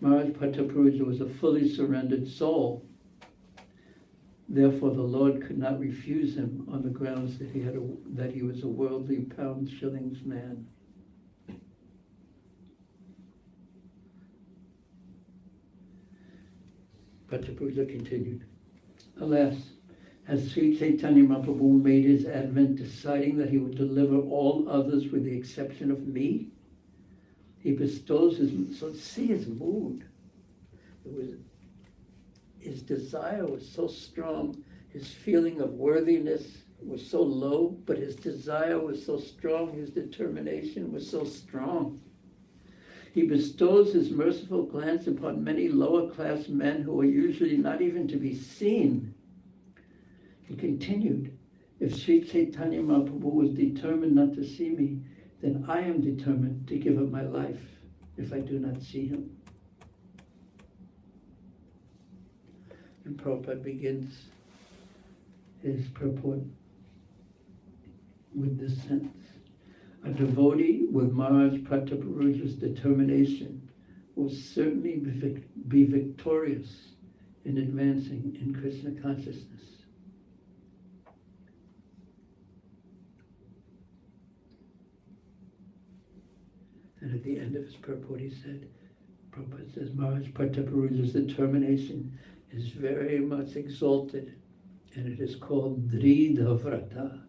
Maharaj Prataparudra was a fully surrendered soul. Therefore, the Lord could not refuse him on the grounds that he was a worldly pound shillings man. Prataparudra continued. Alas, has Sri Caitanya Mahaprabhu made his advent deciding that he would deliver all others with the exception of me? He bestows so see his mood. His desire was so strong, his feeling of worthiness was so low, but his desire was so strong, his determination was so strong. He bestows his merciful glance upon many lower class men who are usually not even to be seen. He continued, if Sri Caitanya Mahaprabhu was determined not to see me, then I am determined to give up my life if I do not see him. And Prabhupada begins his purport with this sentence. A devotee with Maharaj Prataparudra's determination will certainly be victorious in advancing in Krishna consciousness. And at the end of his purport, he said, Prabhupada says, Maharaj Prataparudra's determination is very much exalted, and it is called Dridha Vrata,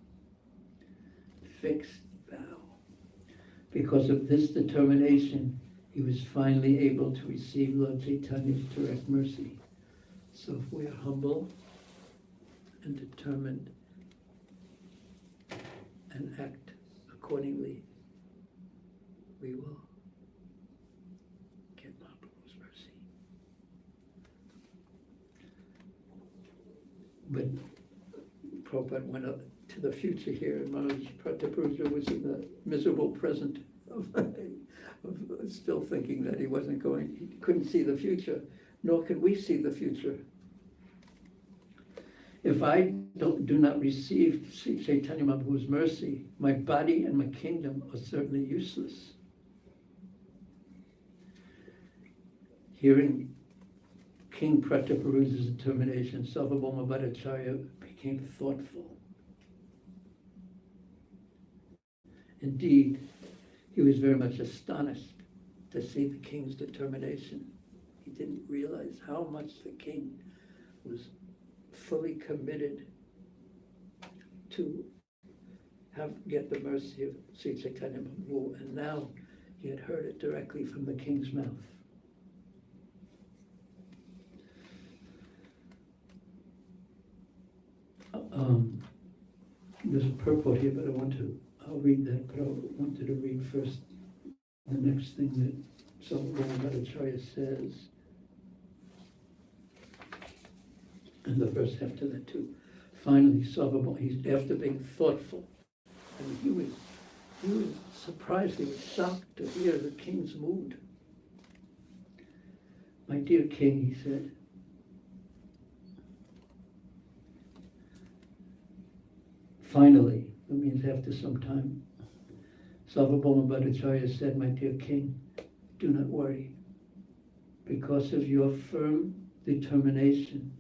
fixed vow. Because of this determination, he was finally able to receive Lord Chaitanya's direct mercy. So if we are humble and determined and act accordingly, we will get Mahaprabhu's mercy. But Prabhupada went up to the future here, and Maharaj Prataparudra was in the miserable present of of still thinking that he couldn't see the future, nor can we see the future. If I do not receive Sri Caitanya Mahaprabhu's mercy, my body and my kingdom are certainly useless. Hearing King Prataparuja's determination, Sarvabhauma Bhattacharya became thoughtful. Indeed, he was very much astonished to see the king's determination. He didn't realize how much the king was fully committed to get the mercy of Sri Chaitanya Mahaprabhu, and now he had heard it directly from the king's mouth. There's a purport here, but I'll read that, but I wanted to read first the next thing that Sarvabhauma Bhattacharya says, and the verse after that too. Finally, Sarvabhauma, after being thoughtful, and he was surprised, he was shocked to hear the king's mood. My dear king, he said, finally, that means after some time, Sarvabhauma Bhattacharya said, my dear king, do not worry. Because of your firm determination,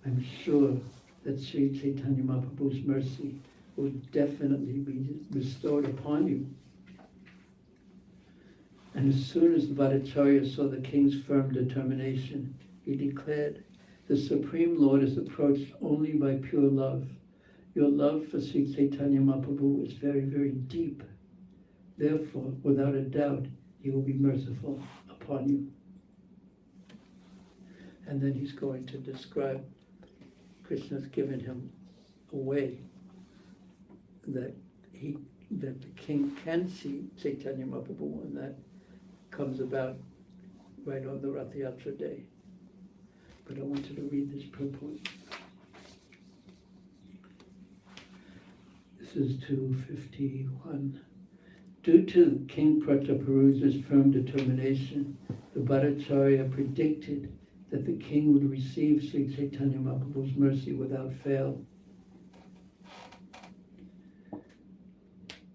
I'm sure that Sri Chaitanya Mahaprabhu's mercy will definitely be bestowed upon you. And as soon as the Bhattacharya saw the king's firm determination, he declared, the Supreme Lord is approached only by pure love. Your love for Sri Chaitanya Mahaprabhu is very, very deep. Therefore, without a doubt, he will be merciful upon you. And then he's going to describe Krishna's given him a way that the king can see Chaitanya Mahaprabhu, and that comes about right on the Rath Yatra day. But I wanted to read this purport. This is 251. Due to King Prataparuja's firm determination, the Bhattacharya predicted that the king would receive Sri Chaitanya Mahaprabhu's mercy without fail.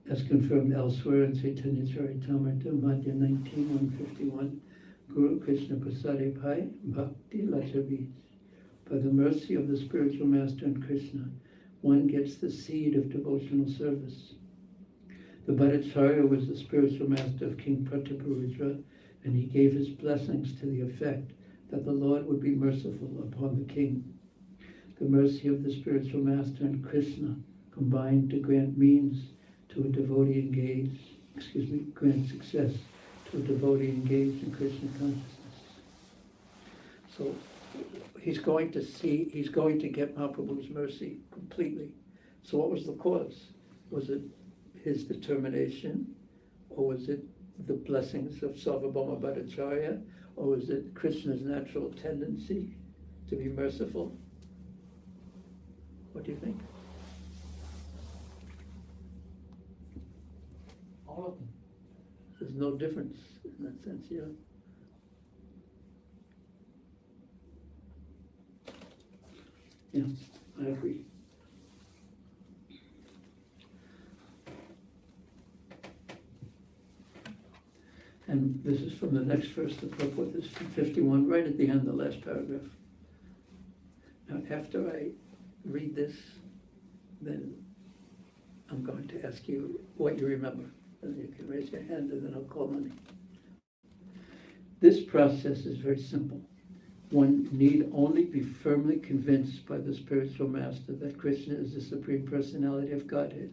As confirmed elsewhere in Caitanya Caritamrta, Madhya 19, 151, Guru Krishna Prasade Pai Bhakti Lachavis. By the mercy of the spiritual master and Krishna, one gets the seed of devotional service. The Bhattacharya was the spiritual master of King Prataparuja, and he gave his blessings to the effect that the Lord would be merciful upon the king. The mercy of the spiritual master and Krishna combined to grant means to a devotee grant success to a devotee engaged in Krishna consciousness. So he's going to get Mahaprabhu's mercy completely. So what was the cause? Was it his determination, or was it the blessings of Sarvabhauma Bhattacharya, or was it Krishna's natural tendency to be merciful? What do you think? All of them. There's no difference in that sense, yeah. Yeah, I agree. And this is from the next verse, the purport is from 51, right at the end, the last paragraph. Now, after I read this, then I'm going to ask you what you remember. And you can raise your hand, and then I'll call on you. This process is very simple. One need only be firmly convinced by the spiritual master that Krishna is the Supreme Personality of Godhead.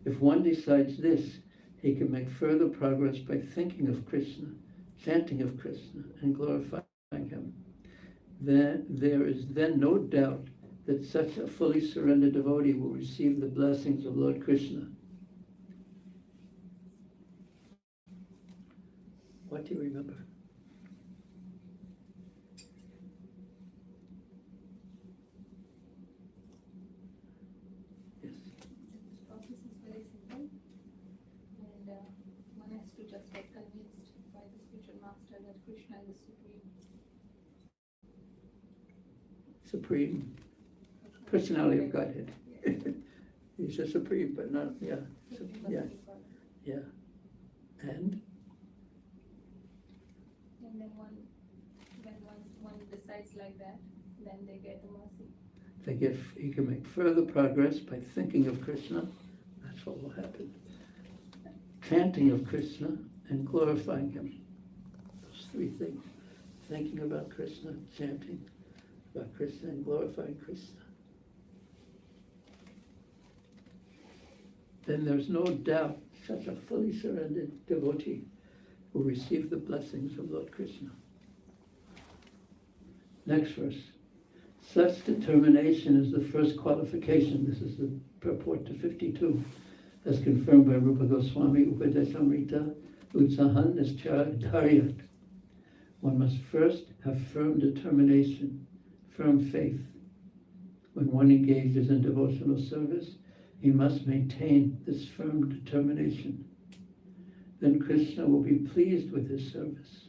If one decides this, he can make further progress by thinking of Krishna, chanting of Krishna, and glorifying him. Then there is then no doubt that such a fully surrendered devotee will receive the blessings of Lord Krishna. What do you remember? Yes. This process is very simple, and one has to just get convinced supreme personality of Godhead. He's a supreme, but not, yeah, yeah, yeah. And then when one decides like that, then they get the mercy. he can make further progress by thinking of Krishna. That's what will happen. Chanting of Krishna and glorifying him. Those three things. Thinking about Krishna, chanting about Krishna, and glorifying Krishna. Then there's no doubt such a fully surrendered devotee will receive the blessings of Lord Krishna. Next verse. Such determination is the first qualification. This is the purport to 52, as confirmed by Rupa Goswami, Upadeshamrita, Utsahan Daryat. One must first have firm determination, firm faith. When one engages in devotional service, he must maintain this firm determination. Then Krishna will be pleased with his service.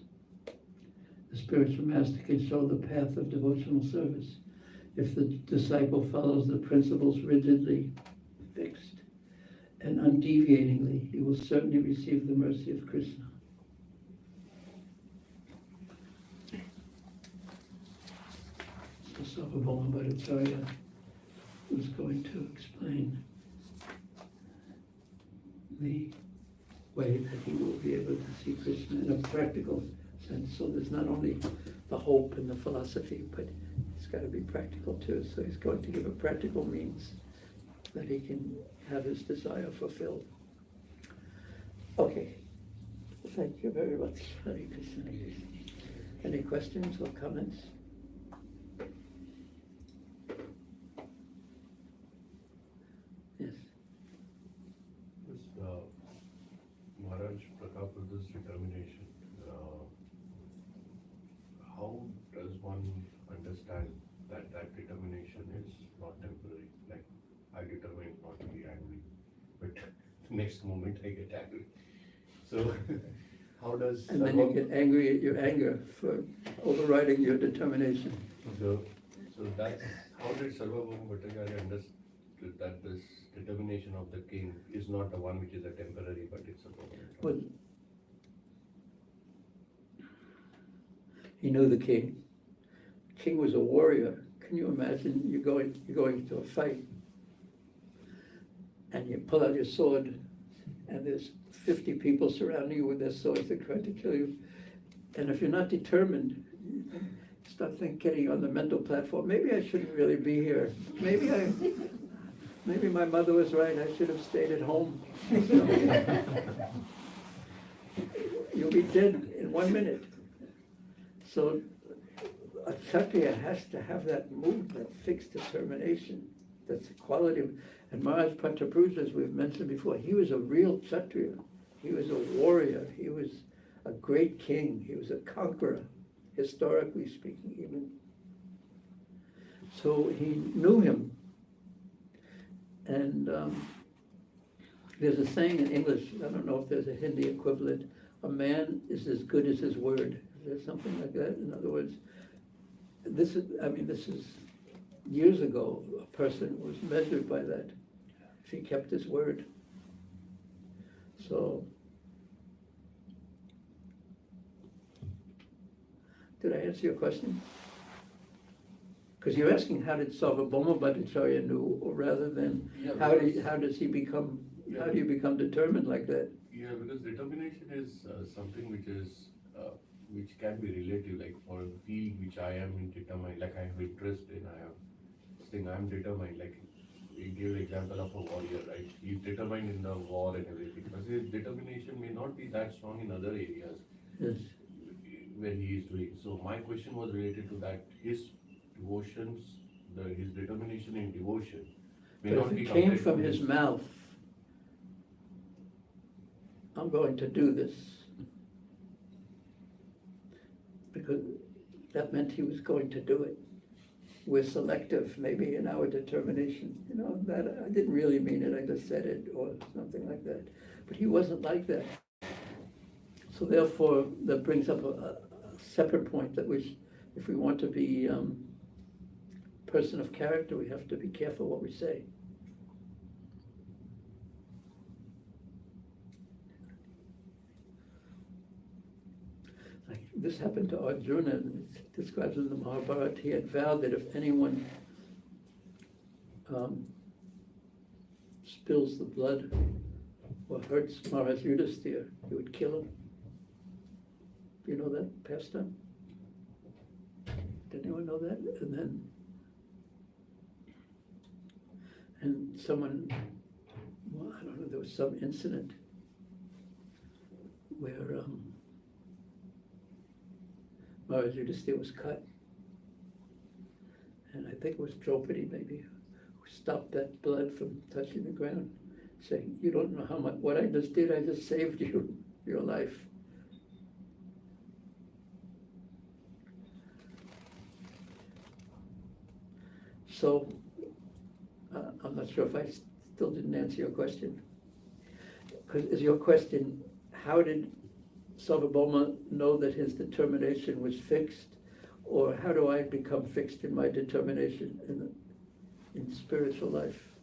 The spiritual master can show the path of devotional service if the disciple follows the principles rigidly fixed and undeviatingly. He will certainly receive the mercy of Krishna. So Sarvabhauma Bhattacharya was going to explain the way that he will be able to see Krishna in a practical sense. So there's not only the hope and the philosophy, but it's got to be practical too. So he's going to give a practical means that he can have his desire fulfilled. Okay. Thank you very much. Hare Krishna. Any questions or comments? Yes. This Maharaj Prataparudra's determination, how does one understand that that determination is not temporary? Like, I determine not to be angry, but the next moment I get angry. So, how does... And then you get angry at your anger for overriding your determination. So that's how did Sarvabhauma Bhattacharya understood that this determination of the king is not the one which is a temporary, but it's a permanent one? Well, he knew the king. The king was a warrior. Can you imagine you're going to a fight and you pull out your sword and there's 50 people surrounding you with their swords that try to kill you. And if you're not determined, you start getting on the mental platform, maybe I shouldn't really be here. Maybe my mother was right, I should have stayed at home. You'll be dead in 1 minute. So a Kshatriya has to have that mood, that fixed determination. That's the quality of, and Maharaj Prataparudra's, as we've mentioned before, he was a real Kshatriya. He was a warrior. He was a great king. He was a conqueror, historically speaking even. So he knew him. And there's a saying in English, I don't know if there's a Hindi equivalent, a man is as good as his word. Is there something like that? In other words, this is years ago, a person was measured by that, if he kept his word. So, did I answer your question? Because you're asking how did Sarvabhauma Bhattacharya know, or rather than how do you become determined like that? Yeah, because determination is something which can be relative, like for a field which I am determined, like I have interest in, I have this thing, I am determined, like we give example of a warrior, right? He's determined in the war and everything, but his determination may not be that strong in other areas. Yes. Where he is doing. So my question was related to that, his devotions, his determination in devotion may But not if be it came compared from to his mouth, I'm going to do this, because that meant he was going to do it. We're selective, maybe in our determination, that I didn't really mean it, I just said it, or something like that. But he wasn't like that. So therefore, that brings up a separate point that if we want to be person of character, we have to be careful what we say. Like, this happened to Arjuna, and it describes in the Mahabharata. He had vowed that if anyone spills the blood or hurts Maharaj Yudhisthira, he would kill him. Do you know that pastime? Did anyone know that? And someone, well, I don't know, there was some incident where Maharaj Yudhisthira was cut. And I think it was Draupadi maybe, who stopped that blood from touching the ground, saying, "You don't know how much, what I just did, I just saved you, your life." So, I'm not sure if I still didn't answer your question. Because is your question, how did Sarvabhauma know that his determination was fixed? Or how do I become fixed in my determination in spiritual life?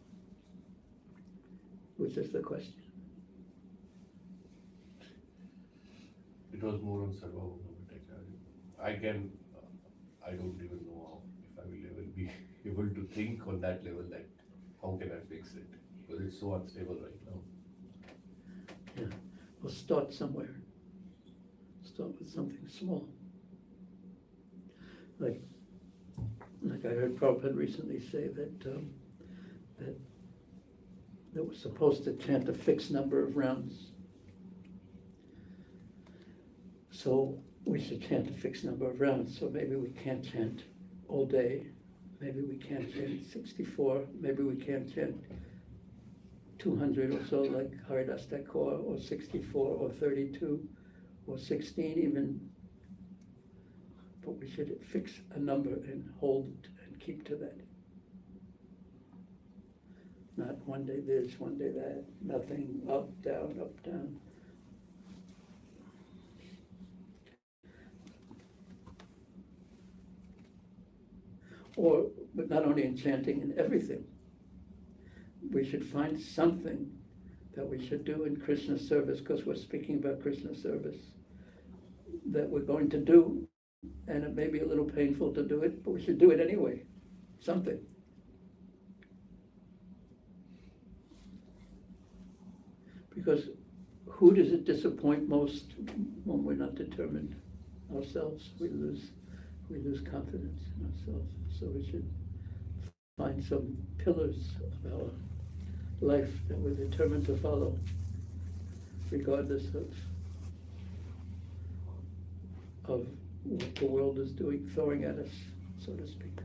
Which is the question. It was more on Sarvabhauma Bhattacharya. I don't even know how, if I will ever be able to think on that level that how can I fix it? Because it's so unstable right now. Yeah, well, start somewhere. Start with something small. Like I heard Prabhupada recently say that we're supposed to chant a fixed number of rounds. So we should chant a fixed number of rounds. So maybe we can't chant all day. Maybe we can't chant 64. Maybe we can't chant 200 or so like Haridas Thakur, or 64 or 32 or 16 even. But we should fix a number and hold it and keep to that. Not one day this, one day that, nothing, up, down, up, down. But not only in chanting, in everything. We should find something that we should do in Krishna service, because we're speaking about Krishna service, that we're going to do, and it may be a little painful to do it, but we should do it anyway, something. Because who does it disappoint most when we're not determined? Ourselves. We lose confidence in ourselves. So we should find some pillars of our life that we're determined to follow, regardless of what the world is doing, throwing at us, so to speak.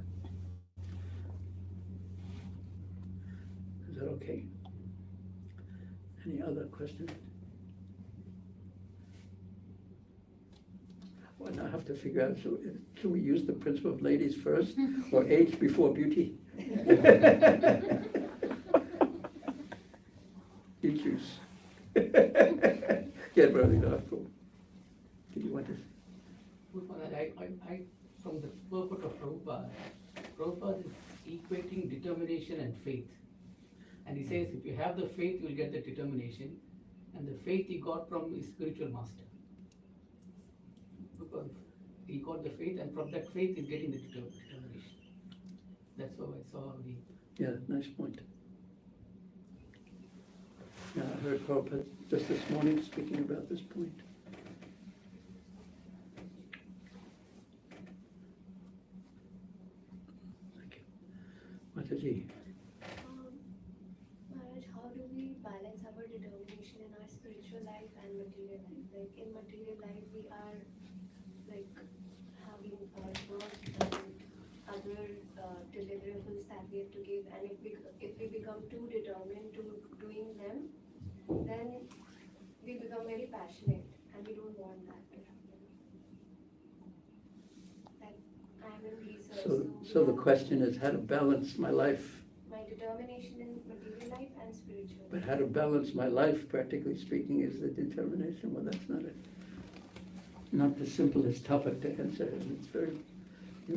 Is that okay? Any other questions? Well, now I have to figure out, should we use the principle of ladies first, or age before beauty? You choose. Get ready to go. Did you want to? I from the purport of Prabhupada is equating determination and faith. And he says, if you have the faith, you will get the determination. And the faith he got from his spiritual master. Because he got the faith, and from that faith he's getting the determination. That's how I saw the... Yeah, nice point. Yeah, I heard Prabhupada just this morning speaking about this point. Thank you. Mataji. Maharaj, how do we balance our determination in our spiritual life and material life? Like in material life, we are like having our work and other deliverables that we have to give, and if we become too determined to doing them, then we become very passionate, and we don't want that to happen. Like I'm in research. So the question is how to balance my life. My determination in material life and spiritual. But how to balance my life, practically speaking, is the determination. Well, that's not the simplest topic to answer. And it's very,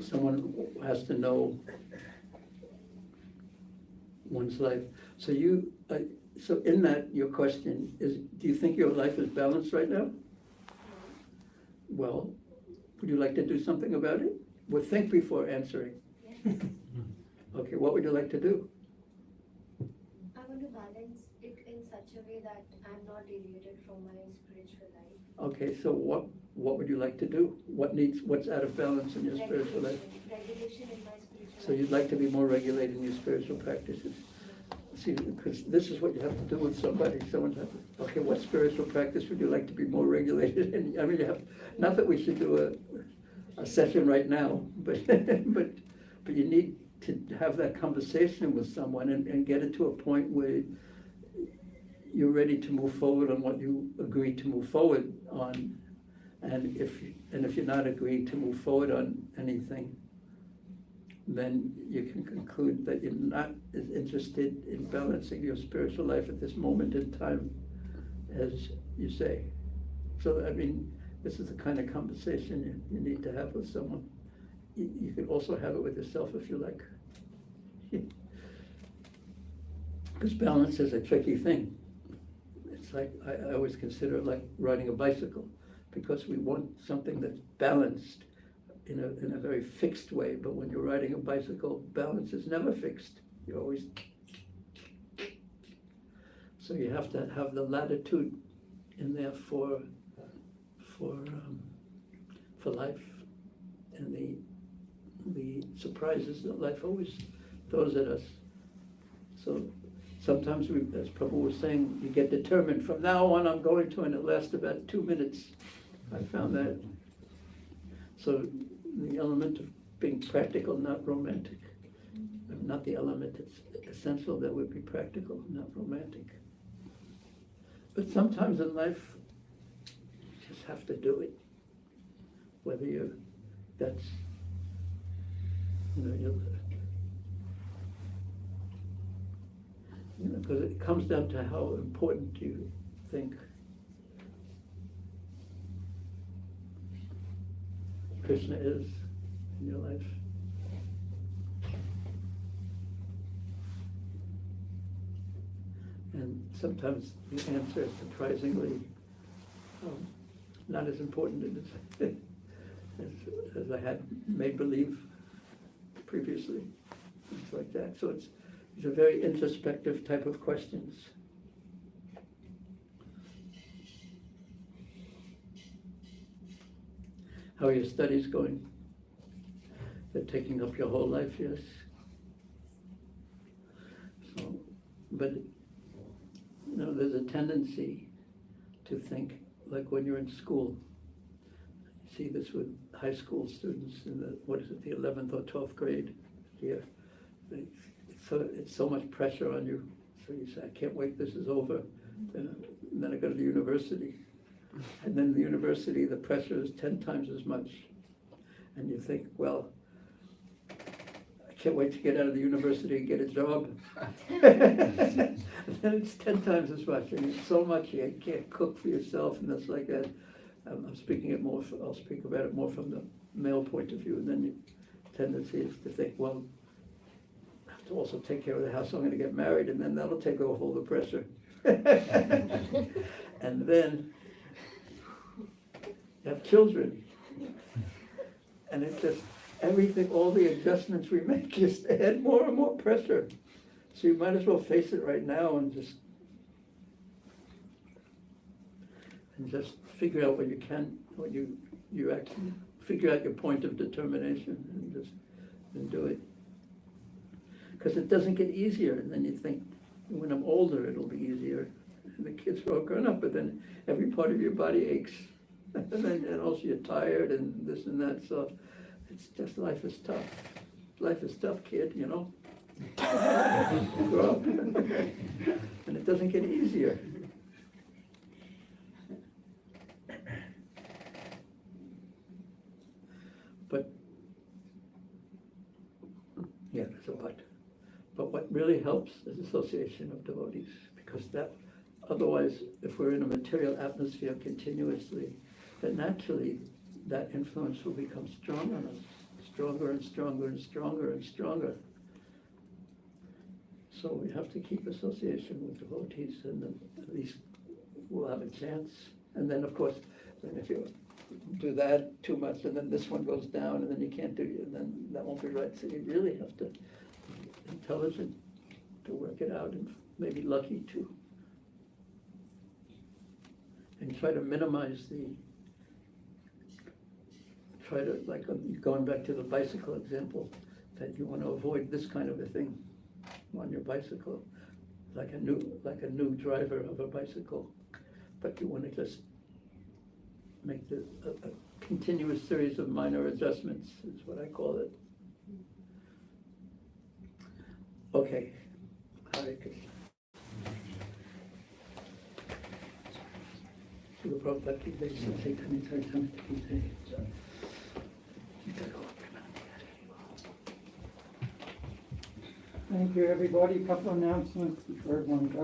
someone has to know one's life. So so in that, your question is, do you think your life is balanced right now? Well, would you like to do something about it? Well, think before answering. Yes. Okay, what would you like to do? I want to balance it in such a way that I'm not deviated from my spiritual life. Okay, so what would you like to do? What's out of balance in your spiritual life? Regulation in my spiritual So you'd like to be more regulated in your spiritual practices? See, because this is what you have to do with somebody. Someone's like, okay, what spiritual practice would you like to be more regulated in? I mean, not that we should do a session right now, but but you need to have that conversation with someone and get it to a point where you're ready to move forward on what you agreed to move forward on. And if you're not agreeing to move forward on anything, then you can conclude that you're not as interested in balancing your spiritual life at this moment in time as you say. So, I mean, this is the kind of conversation you need to have with someone. You can also have it with yourself if you like. Because balance is a tricky thing. It's like, I always consider it like riding a bicycle, because we want something that's balanced in a very fixed way, but when you're riding a bicycle, balance is never fixed. You're always... So you have to have the latitude in there for life, and the surprises that life always throws at us. So sometimes as Prabhu was saying, you get determined, from now on I'm going to, and it lasts about 2 minutes. I found that. So the element of being practical, not romantic. Not the element, it's essential that we be practical, not romantic. But sometimes in life, you just have to do it. Whether that's, because it comes down to how important you think Krishna is in your life. And sometimes the answer is surprisingly not as important as I had made believe previously. Things like that. So these are very introspective type of questions. How are your studies going? They're taking up your whole life, yes? So, but, there's a tendency to think like when you're in school. You see this with high school students in the 11th or 12th grade here. It's so much pressure on you. So you say, I can't wait, this is over. And then I go to the university. And then the university, the pressure is 10 times as much. And you think, well, I can't wait to get out of the university and get a job. And then it's 10 times as much, and it's so much you can't cook for yourself, and it's like that. I'll speak about it more from the male point of view, and then your tendency is to think, well, I have to also take care of the house, so I'm going to get married, and then that'll take off all the pressure. And then you have children, and it's just everything, all the adjustments we make just add more and more pressure. So you might as well face it right now and just figure out what you can, what you actually figure out your point of determination and do it. Because it doesn't get easier, and then you think, when I'm older it'll be easier. And the kids are all grown up, but then every part of your body aches. And also you're tired and this and that, so it's just, life is tough. Life is tough, kid, Grow up. And it doesn't get easier. But, yeah, there's a but. But what really helps is association of devotees, because otherwise, if we're in a material atmosphere continuously, then naturally that influence will become strong on us, stronger and stronger and stronger and stronger. So we have to keep association with devotees, and then at least we'll have a chance. And then, of course, then if you do that too much, and then this one goes down, and then you can't do it, and then that won't be right. So you really have to be intelligent to work it out, and maybe lucky to, and try to minimize like, going back to the bicycle example, that you want to avoid this kind of a thing on your bicycle, like a new driver of a bicycle, but you want to just make a continuous series of minor adjustments, is what I call it. Okay. Hare Krishna. Srila Prabhupada ki jai, Sri Caitanya Caritamrta ki jai. Thank you, everybody. Couple announcements before everyone goes.